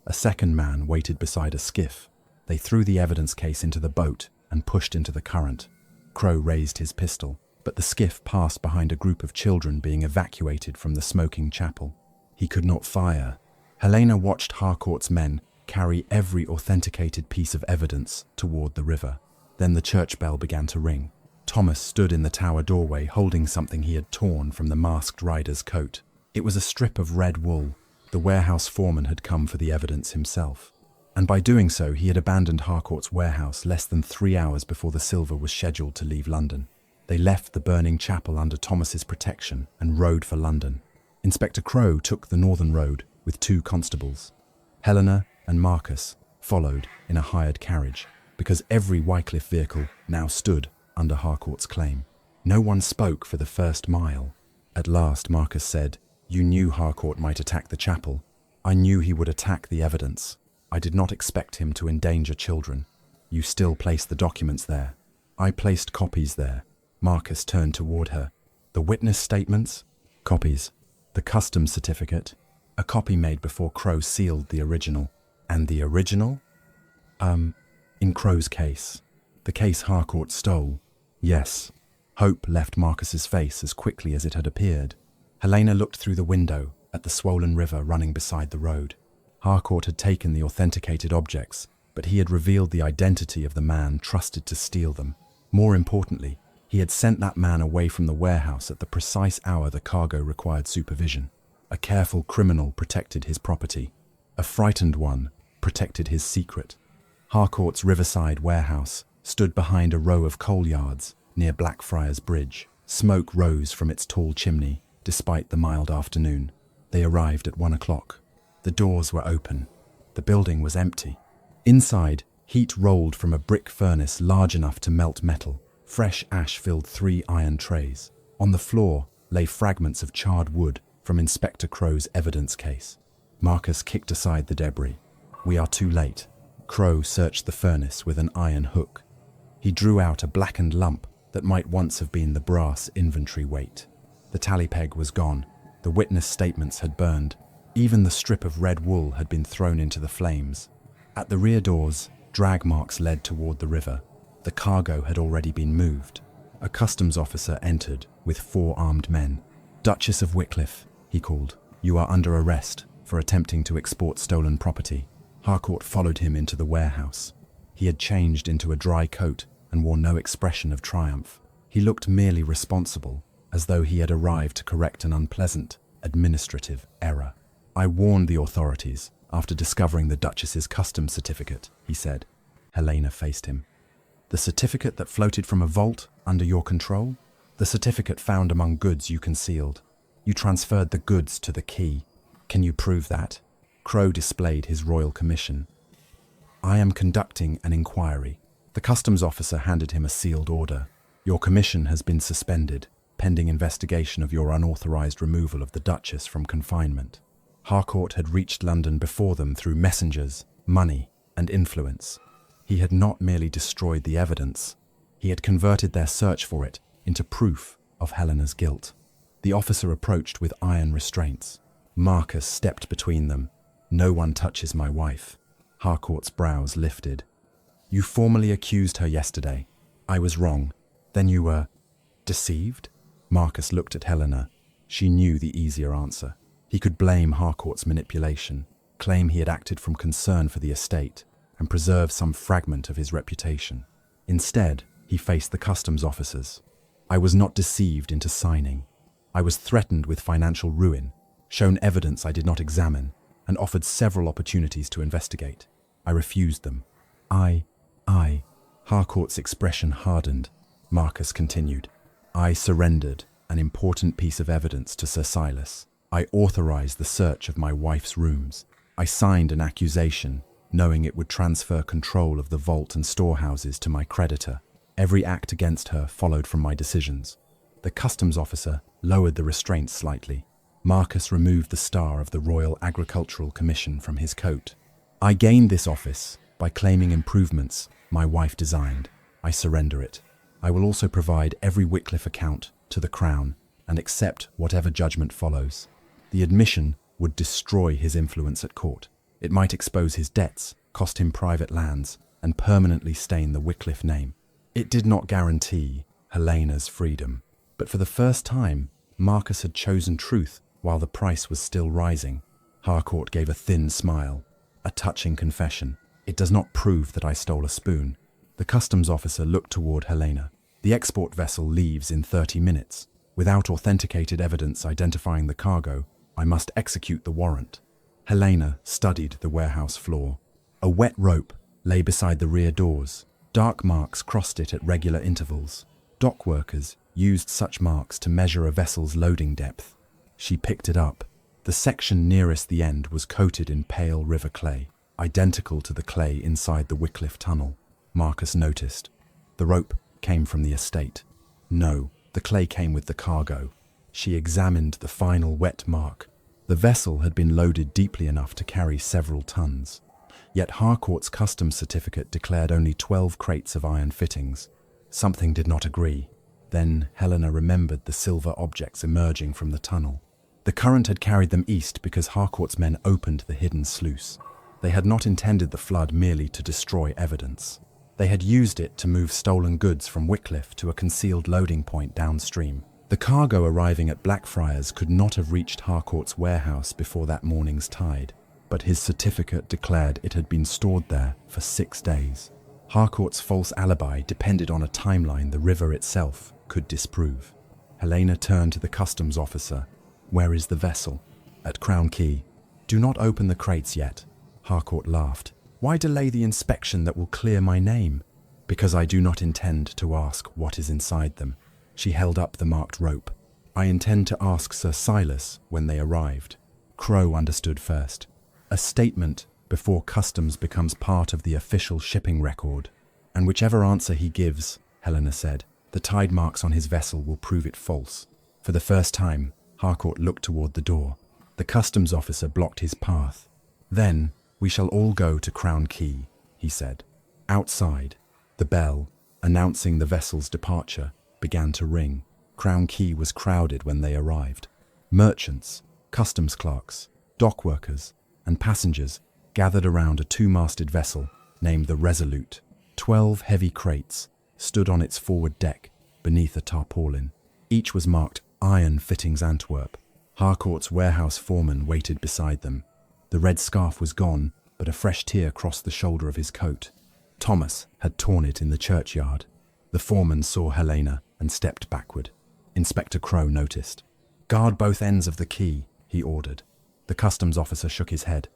A second man waited beside a skiff. They threw the evidence case into the boat and pushed into the current. Crow raised his pistol, but the skiff passed behind a group of children being evacuated from the smoking chapel. He could not fire. Helena watched Harcourt's men carry every authenticated piece of evidence toward the river. Then the church bell began to ring. Thomas stood in the tower doorway holding something he had torn from the masked rider's coat. It was a strip of red wool. The warehouse foreman had come for the evidence himself. And by doing so, he had abandoned Harcourt's warehouse less than 3 hours before the silver was scheduled to leave London. They left the burning chapel under Thomas's protection and rode for London. Inspector Crow took the northern road with 2 constables. Helena and Marcus followed in a hired carriage, because every Wycliffe vehicle now stood under Harcourt's claim. No one spoke for the first mile. At last Marcus said, You knew Harcourt might attack the chapel. I knew he would attack the evidence. I did not expect him to endanger children. You still placed the documents there. I placed copies there. Marcus turned toward her. The witness statements? Copies. The customs certificate, a copy made before Crow sealed the original. And the original? In Crow's case. The case Harcourt stole. Yes. Hope left Marcus's face as quickly as it had appeared. Helena looked through the window at the swollen river running beside the road. Harcourt had taken the authenticated objects, but he had revealed the identity of the man trusted to steal them. More importantly, he had sent that man away from the warehouse at the precise hour the cargo required supervision. A careful criminal protected his property. A frightened one protected his secret. Harcourt's riverside warehouse stood behind a row of coal yards near Blackfriars Bridge. Smoke rose from its tall chimney, despite the mild afternoon. They arrived at 1 o'clock. The doors were open. The building was empty. Inside, heat rolled from a brick furnace large enough to melt metal. Fresh ash filled 3 iron trays. On the floor lay fragments of charred wood from Inspector Crow's evidence case. Marcus kicked aside the debris. We are too late. Crow searched the furnace with an iron hook. He drew out a blackened lump that might once have been the brass inventory weight. The tally peg was gone. The witness statements had burned. Even the strip of red wool had been thrown into the flames. At the rear doors, drag marks led toward the river. The cargo had already been moved. A customs officer entered with 4 armed men. Duchess of Wycliffe, he called. You are under arrest for attempting to export stolen property. Harcourt followed him into the warehouse. He had changed into a dry coat and wore no expression of triumph. He looked merely responsible, as though he had arrived to correct an unpleasant administrative error. I warned the authorities after discovering the Duchess's customs certificate, he said. Helena faced him. The certificate that floated from a vault under your control? The certificate found among goods you concealed. You transferred the goods to the key. Can you prove that? Crow displayed his royal commission. I am conducting an inquiry. The customs officer handed him a sealed order. Your commission has been suspended, pending investigation of your unauthorized removal of the Duchess from confinement. Harcourt had reached London before them through messengers, money, and influence. He had not merely destroyed the evidence, he had converted their search for it into proof of Helena's guilt. The officer approached with iron restraints. Marcus stepped between them. No one touches my wife. Harcourt's brows lifted. You formally accused her yesterday. I was wrong. Then you were deceived? Marcus looked at Helena. She knew the easier answer. He could blame Harcourt's manipulation, claim he had acted from concern for the estate, and preserve some fragment of his reputation. Instead, he faced the customs officers. I was not deceived into signing. I was threatened with financial ruin, shown evidence I did not examine, and offered several opportunities to investigate. I refused them. Harcourt's expression hardened. Marcus continued. I surrendered an important piece of evidence to Sir Silas. I authorized the search of my wife's rooms. I signed an accusation, knowing it would transfer control of the vault and storehouses to my creditor. Every act against her followed from my decisions. The customs officer lowered the restraints slightly. Marcus removed the star of the Royal Agricultural Commission from his coat. I gained this office by claiming improvements my wife designed. I surrender it. I will also provide every Wycliffe account to the Crown and accept whatever judgment follows. The admission would destroy his influence at court. It might expose his debts, cost him private lands, and permanently stain the Wycliffe name. It did not guarantee Helena's freedom, but for the first time, Marcus had chosen truth while the price was still rising. Harcourt gave a thin smile. A touching confession. It does not prove that I stole a spoon. The customs officer looked toward Helena. The export vessel leaves in 30 minutes. Without authenticated evidence identifying the cargo, I must execute the warrant. Helena studied the warehouse floor. A wet rope lay beside the rear doors. Dark marks crossed it at regular intervals. Dock workers used such marks to measure a vessel's loading depth. She picked it up. The section nearest the end was coated in pale river clay, identical to the clay inside the Wycliffe tunnel. Marcus noticed. The rope came from the estate. No, the clay came with the cargo. She examined the final wet mark. The vessel had been loaded deeply enough to carry several tons. Yet Harcourt's customs certificate declared only 12 crates of iron fittings. Something did not agree. Then Helena remembered the silver objects emerging from the tunnel. The current had carried them east because Harcourt's men opened the hidden sluice. They had not intended the flood merely to destroy evidence. They had used it to move stolen goods from Wycliffe to a concealed loading point downstream. The cargo arriving at Blackfriars could not have reached Harcourt's warehouse before that morning's tide, but his certificate declared it had been stored there for 6 days. Harcourt's false alibi depended on a timeline the river itself could disprove. Helena turned to the customs officer. "Where is the vessel?" "At Crown Quay." "Do not open the crates yet." Harcourt laughed. "Why delay the inspection that will clear my name?" "Because I do not intend to ask what is inside them." She held up the marked rope. "I intend to ask Sir Silas when they arrived." Crow understood first. A statement before customs becomes part of the official shipping record. "And whichever answer he gives," Helena said, "the tide marks on his vessel will prove it false." For the first time, Harcourt looked toward the door. The customs officer blocked his path. "Then we shall all go to Crown Quay," he said. Outside, the bell, announcing the vessel's departure, began to ring. Crown Quay was crowded when they arrived. Merchants, customs clerks, dock workers, and passengers gathered around a two-masted vessel named the Resolute. 12 heavy crates stood on its forward deck beneath a tarpaulin. Each was marked Iron Fittings Antwerp. Harcourt's warehouse foreman waited beside them. The red scarf was gone, but a fresh tear crossed the shoulder of his coat. Thomas had torn it in the churchyard. The foreman saw Helena and stepped backward. Inspector Crow noticed. "Guard both ends of the quay," he ordered. The customs officer shook his head.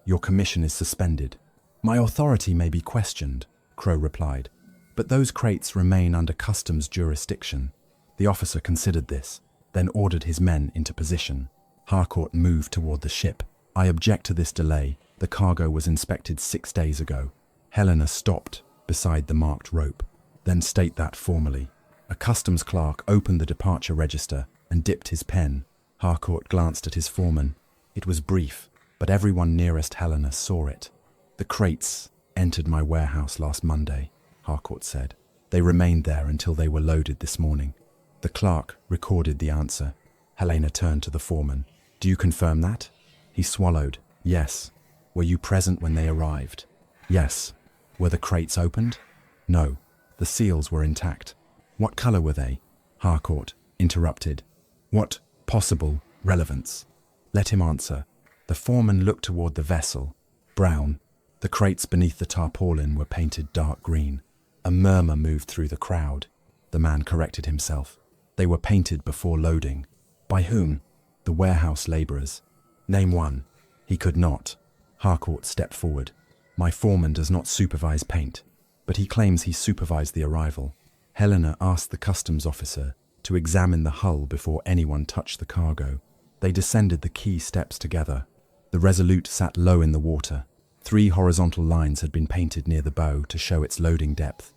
"Your commission is suspended." "My authority may be questioned," Crow replied, "but those crates remain under customs jurisdiction." The officer considered this, then ordered his men into position. Harcourt moved toward the ship. "I object to this delay. The cargo was inspected 6 days ago." Helena stopped beside the marked rope. "Then state that formally." A customs clerk opened the departure register and dipped his pen. Harcourt glanced at his foreman. It was brief, but everyone nearest Helena saw it. "The crates entered my warehouse last Monday," Harcourt said. "They remained there until they were loaded this morning." The clerk recorded the answer. Helena turned to the foreman. "Do you confirm that?" He swallowed. "Yes." "Were you present when they arrived?" "Yes." "Were the crates opened?" "No." "The seals were intact." "What color were they?" Harcourt interrupted. "What possible relevance?" "Let him answer." The foreman looked toward the vessel. "Brown." The crates beneath the tarpaulin were painted dark green. A murmur moved through the crowd. The man corrected himself. "They were painted before loading." "By whom?" "The warehouse laborers." "Name one." He could not. Harcourt stepped forward. "My foreman does not supervise paint, but he claims he supervised the arrival." Helena asked the customs officer to examine the hull before anyone touched the cargo. They descended the quay steps together. The Resolute sat low in the water. 3 horizontal lines had been painted near the bow to show its loading depth.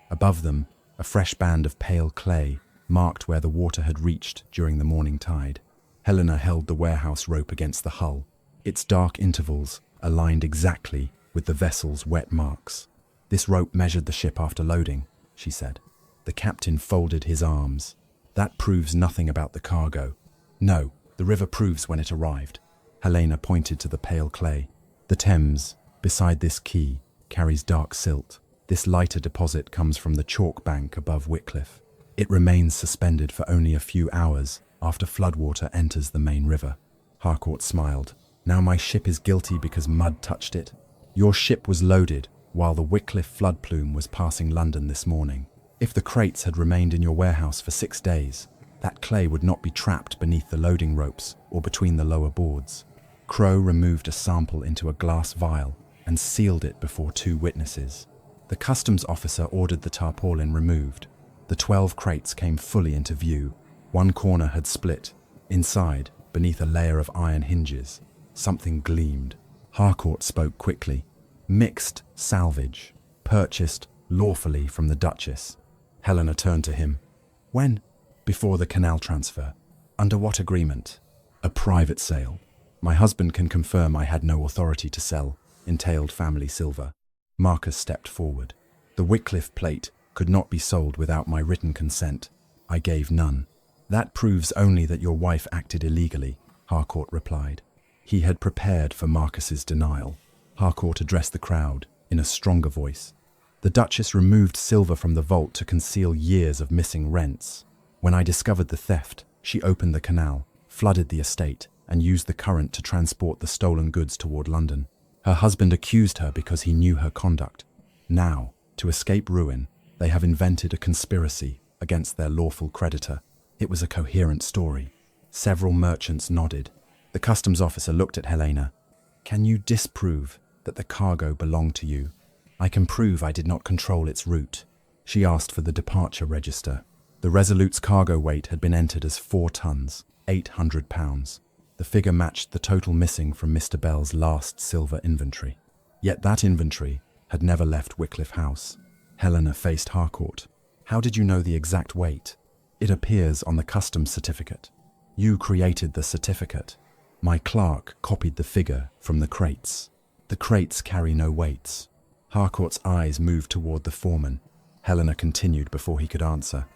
Above them, a fresh band of pale clay marked where the water had reached during the morning tide. Helena held the warehouse rope against the hull. Its dark intervals aligned exactly with the vessel's wet marks. "This rope measured the ship after loading," she said. The captain folded his arms. "That proves nothing about the cargo." "No, the river proves when it arrived." Helena pointed to the pale clay. "The Thames, beside this quay, carries dark silt. This lighter deposit comes from the chalk bank above Wycliffe. It remains suspended for only a few hours after floodwater enters the main river." Harcourt smiled. "Now my ship is guilty because mud touched it." "Your ship was loaded while the Wycliffe flood plume was passing London this morning. If the crates had remained in your warehouse for 6 days, that clay would not be trapped beneath the loading ropes or between the lower boards." Crow removed a sample into a glass vial and sealed it before 2 witnesses. The customs officer ordered the tarpaulin removed. The 12 crates came fully into view. One corner had split. Inside, beneath a layer of iron hinges, something gleamed. Harcourt spoke quickly. "Mixed salvage, purchased lawfully from the Duchess." Helena turned to him. "When?" "Before the canal transfer." "Under what agreement?" "A private sale. My husband can confirm I had no authority to sell entailed family silver." Marcus stepped forward. "The Wycliffe plate could not be sold without my written consent. I gave none." "That proves only that your wife acted illegally." Harcourt replied. He had prepared for Marcus's denial. Harcourt addressed the crowd in a stronger voice. The Duchess removed silver from the vault to conceal years of missing rents. When I discovered the theft, she opened the canal, flooded the estate, and used the current to transport the stolen goods toward London. Her husband accused her because he knew her conduct. Now, to escape ruin, they have invented a conspiracy against their lawful creditor. It was a coherent story. Several merchants nodded. The customs officer looked at Helena. Can you disprove that the cargo belonged to you? I can prove I did not control its route. She asked for the departure register. The Resolute's cargo weight had been entered as 4 tons, 800 pounds. The figure matched the total missing from Mr. Bell's last silver inventory. Yet that inventory had never left Wycliffe House. Helena faced Harcourt. How did you know the exact weight? It appears on the customs certificate. You created the certificate. My clerk copied the figure from the crates. The crates carry no weights. Harcourt's eyes moved toward the foreman. Helena continued before he could answer.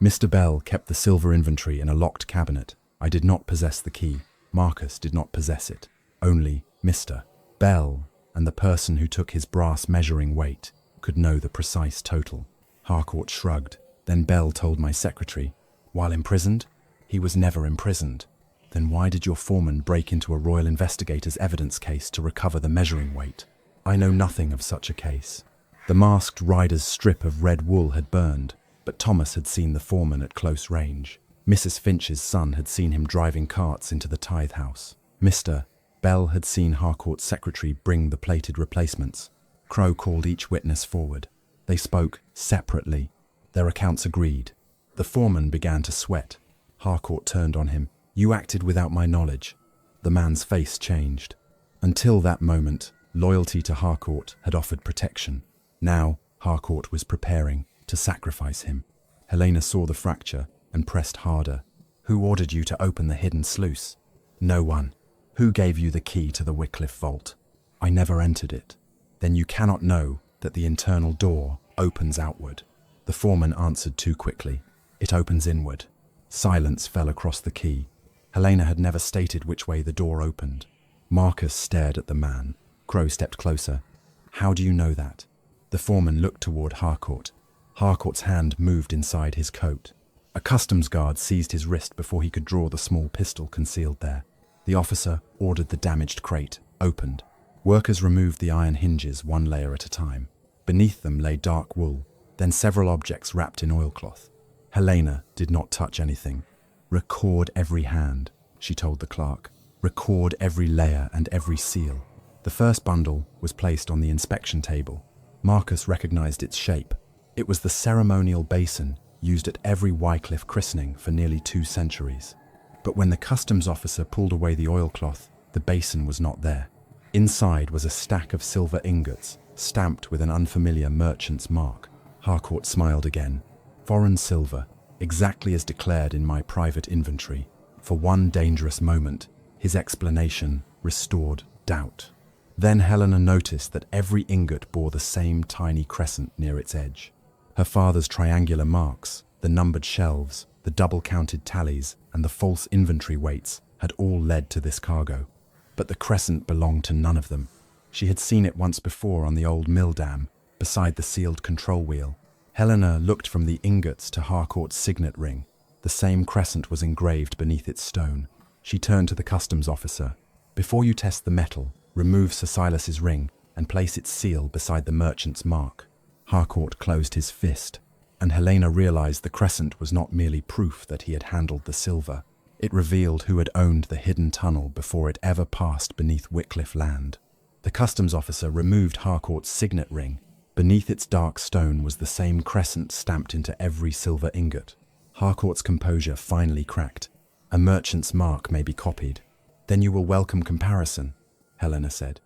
Mr. Bell kept the silver inventory in a locked cabinet. I did not possess the key. Marcus did not possess it. Only Mr. Bell and the person who took his brass measuring weight could know the precise total. Harcourt shrugged. Then Bell told my secretary. While imprisoned? He was never imprisoned. Then why did your foreman break into a royal investigator's evidence case to recover the measuring weight? I know nothing of such a case. The masked rider's strip of red wool had burned, but Thomas had seen the foreman at close range. Mrs. Finch's son had seen him driving carts into the tithe house. Mr. Bell had seen Harcourt's secretary bring the plated replacements. Crow called each witness forward. They spoke separately. Their accounts agreed. The foreman began to sweat. Harcourt turned on him. You acted without my knowledge. The man's face changed. Until that moment, loyalty to Harcourt had offered protection. Now, Harcourt was preparing to sacrifice him. Helena saw the fracture and pressed harder. Who ordered you to open the hidden sluice? No one. Who gave you the key to the Wycliffe vault? I never entered it. Then you cannot know that the internal door opens outward. The foreman answered too quickly. It opens inward. Silence fell across the quay. Helena had never stated which way the door opened. Marcus stared at the man. Crow stepped closer. How do you know that? The foreman looked toward Harcourt. Harcourt's hand moved inside his coat. A customs guard seized his wrist before he could draw the small pistol concealed there. The officer ordered the damaged crate opened. Workers removed the iron hinges one layer at a time. Beneath them lay dark wool, then several objects wrapped in oilcloth. Helena did not touch anything. Record every hand, she told the clerk. Record every layer and every seal. The first bundle was placed on the inspection table. Marcus recognized its shape. It was the ceremonial basin used at every Wycliffe christening for nearly 2 centuries. But when the customs officer pulled away the oilcloth, the basin was not there. Inside was a stack of silver ingots, stamped with an unfamiliar merchant's mark. Harcourt smiled again. Foreign silver, exactly as declared in my private inventory. For one dangerous moment, his explanation restored doubt. Then Helena noticed that every ingot bore the same tiny crescent near its edge. Her father's triangular marks, the numbered shelves, the double-counted tallies, and the false inventory weights had all led to this cargo. But the crescent belonged to none of them. She had seen it once before on the old mill dam, beside the sealed control wheel. Helena looked from the ingots to Harcourt's signet ring. The same crescent was engraved beneath its stone. She turned to the customs officer. Before you test the metal, remove Sir Silas's ring and place its seal beside the merchant's mark. Harcourt closed his fist, and Helena realized the crescent was not merely proof that he had handled the silver. It revealed who had owned the hidden tunnel before it ever passed beneath Wycliffe land. The customs officer removed Harcourt's signet ring. Beneath its dark stone was the same crescent stamped into every silver ingot. Harcourt's composure finally cracked. A merchant's mark may be copied. Then you will welcome comparison, Helena said.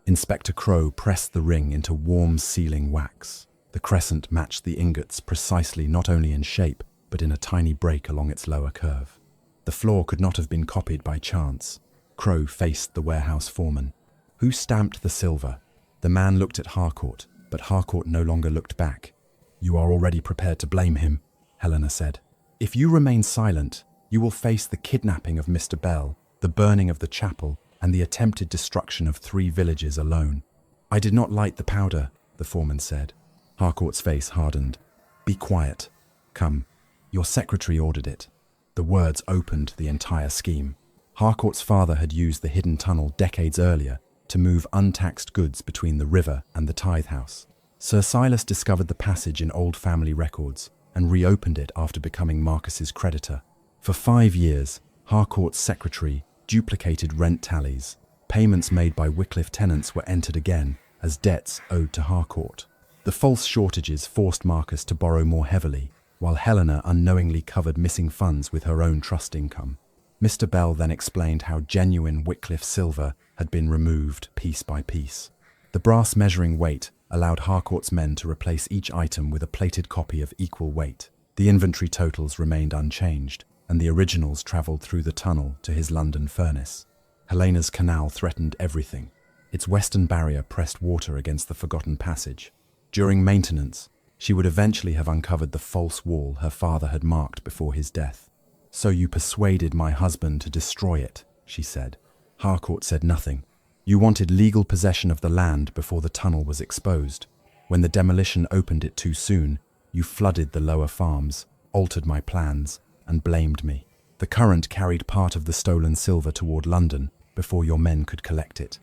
Inspector Crow pressed the ring into warm sealing wax. The crescent matched the ingots precisely, not only in shape, but in a tiny break along its lower curve. The floor could not have been copied by chance. Crow faced the warehouse foreman. Who stamped the silver? The man looked at Harcourt, but Harcourt no longer looked back. You are already prepared to blame him, Helena said. If you remain silent, You will face the kidnapping of Mr. Bell, the burning of the chapel, and the attempted destruction of 3 villages alone." "I did not light the powder," the foreman said. Harcourt's face hardened. "Be quiet. Come. Your secretary ordered it." The words opened the entire scheme. Harcourt's father had used the hidden tunnel decades earlier to move untaxed goods between the river and the tithe house. Sir Silas discovered the passage in old family records and reopened it after becoming Marcus's creditor. For 5 years, Harcourt's secretary duplicated rent tallies. Payments made by Wycliffe tenants were entered again as debts owed to Harcourt. The false shortages forced Marcus to borrow more heavily, while Helena unknowingly covered missing funds with her own trust income. Mr. Bell then explained how genuine Wycliffe silver had been removed piece by piece. The brass measuring weight allowed Harcourt's men to replace each item with a plated copy of equal weight. The inventory totals remained unchanged, and the originals travelled through the tunnel to his London furnace. Helena's canal threatened everything. Its western barrier pressed water against the forgotten passage. During maintenance, she would eventually have uncovered the false wall her father had marked before his death. "So you persuaded my husband to destroy it," she said. Harcourt said nothing. "You wanted legal possession of the land before the tunnel was exposed. When the demolition opened it too soon, you flooded the lower farms, altered my plans, and blamed me. The current carried part of the stolen silver toward London before your men could collect it."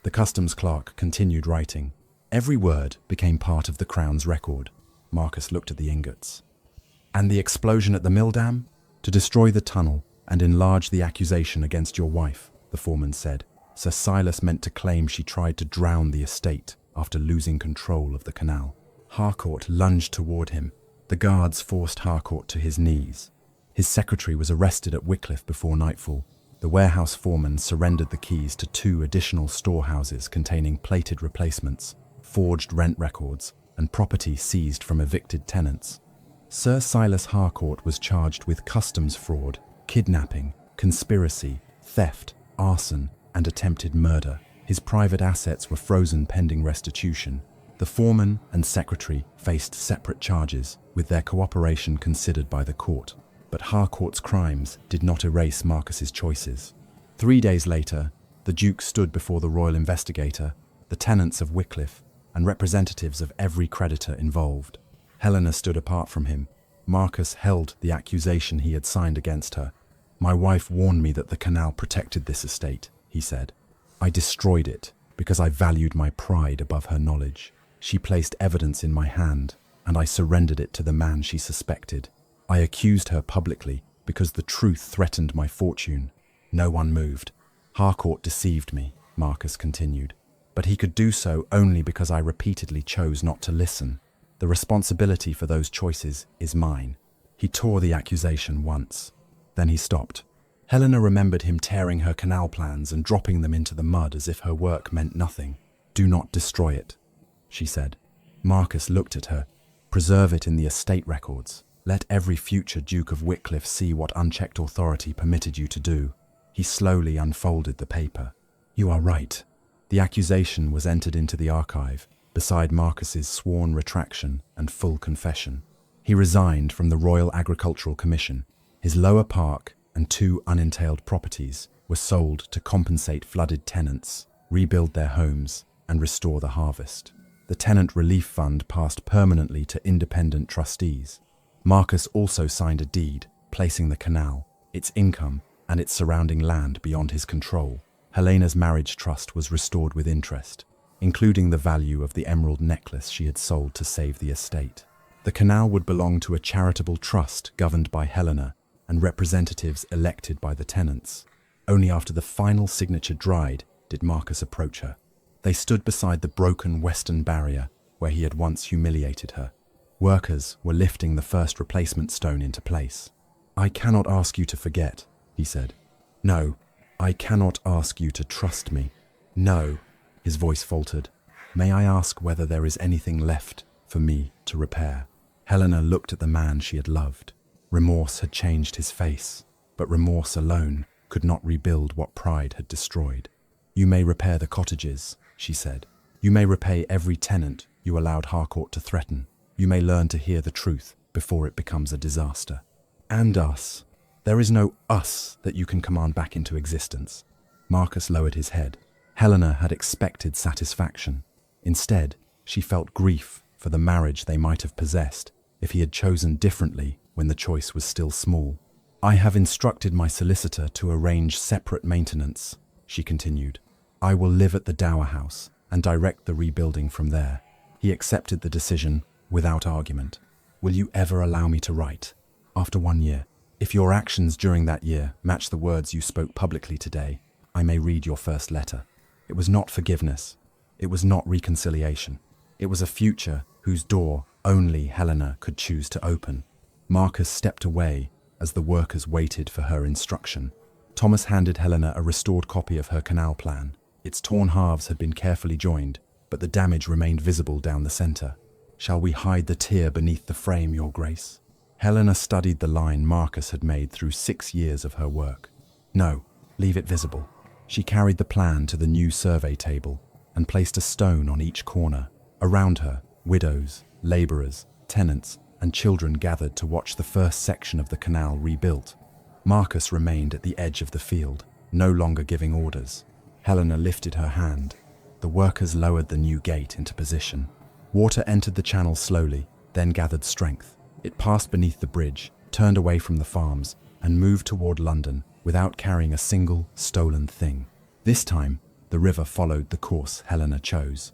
The customs clerk continued writing. Every word became part of the Crown's record. Marcus looked at the ingots. "And the explosion at the mill dam? To destroy the tunnel and enlarge the accusation against your wife," the foreman said. "Sir Silas meant to claim she tried to drown the estate after losing control of the canal." Harcourt lunged toward him. The guards forced Harcourt to his knees. His secretary was arrested at Wycliffe before nightfall. The warehouse foreman surrendered the keys to 2 additional storehouses containing plated replacements, forged rent records, and property seized from evicted tenants. Sir Silas Harcourt was charged with customs fraud, kidnapping, conspiracy, theft, arson, and attempted murder. His private assets were frozen pending restitution. The foreman and secretary faced separate charges, with their cooperation considered by the court. But Harcourt's crimes did not erase Marcus's choices. 3 days later, the Duke stood before the royal investigator, the tenants of Wycliffe, and representatives of every creditor involved. Helena stood apart from him. Marcus held the accusation he had signed against her. "My wife warned me that the canal protected this estate," he said. "I destroyed it because I valued my pride above her knowledge. She placed evidence in my hand, and I surrendered it to the man she suspected. I accused her publicly because the truth threatened my fortune. No one moved. Harcourt deceived me," Marcus continued. "But he could do so only because I repeatedly chose not to listen. The responsibility for those choices is mine." He tore the accusation once. Then he stopped. Helena remembered him tearing her canal plans and dropping them into the mud as if her work meant nothing. "Do not destroy it," she said. Marcus looked at her. "Preserve it in the estate records. Let every future Duke of Wycliffe see what unchecked authority permitted you to do." He slowly unfolded the paper. "You are right." The accusation was entered into the archive, beside Marcus's sworn retraction and full confession. He resigned from the Royal Agricultural Commission. His lower park and 2 unentailed properties were sold to compensate flooded tenants, rebuild their homes, and restore the harvest. The tenant relief fund passed permanently to independent trustees. Marcus also signed a deed, placing the canal, its income, and its surrounding land beyond his control. Helena's marriage trust was restored with interest, including the value of the emerald necklace she had sold to save the estate. The canal would belong to a charitable trust governed by Helena and representatives elected by the tenants. Only after the final signature dried did Marcus approach her. They stood beside the broken western barrier where he had once humiliated her. Workers were lifting the first replacement stone into place. "I cannot ask you to forget," he said. "No, I cannot ask you to trust me. No," his voice faltered. "May I ask whether there is anything left for me to repair?" Helena looked at the man she had loved. Remorse had changed his face, but remorse alone could not rebuild what pride had destroyed. "You may repair the cottages," she said. "You may repay every tenant you allowed Harcourt to threaten. You may learn to hear the truth before it becomes a disaster. And us." There is no us that you can command back into existence. Marcus lowered his head. Helena had expected satisfaction. Instead, she felt grief for the marriage they might have possessed if he had chosen differently when the choice was still small. I have instructed my solicitor to arrange separate maintenance, she continued. I will live at the dower house and direct the rebuilding from there. He accepted the decision without argument. Will you ever allow me to write? After 1 year, if your actions during that year match the words you spoke publicly today, I may read your first letter. It was not forgiveness. It was not reconciliation. It was a future whose door only Helena could choose to open. Marcus stepped away as the workers waited for her instruction. Thomas handed Helena a restored copy of her canal plan. Its torn halves had been carefully joined, but the damage remained visible down the center. Shall we hide the tear beneath the frame, Your Grace? Helena studied the line Marcus had made through 6 years of her work. No, leave it visible. She carried the plan to the new survey table and placed a stone on each corner. Around her, widows, laborers, tenants, and children gathered to watch the first section of the canal rebuilt. Marcus remained at the edge of the field, no longer giving orders. Helena lifted her hand. The workers lowered the new gate into position. Water entered the channel slowly, then gathered strength. It passed beneath the bridge, turned away from the farms, and moved toward London without carrying a single stolen thing. This time, the river followed the course Helena chose.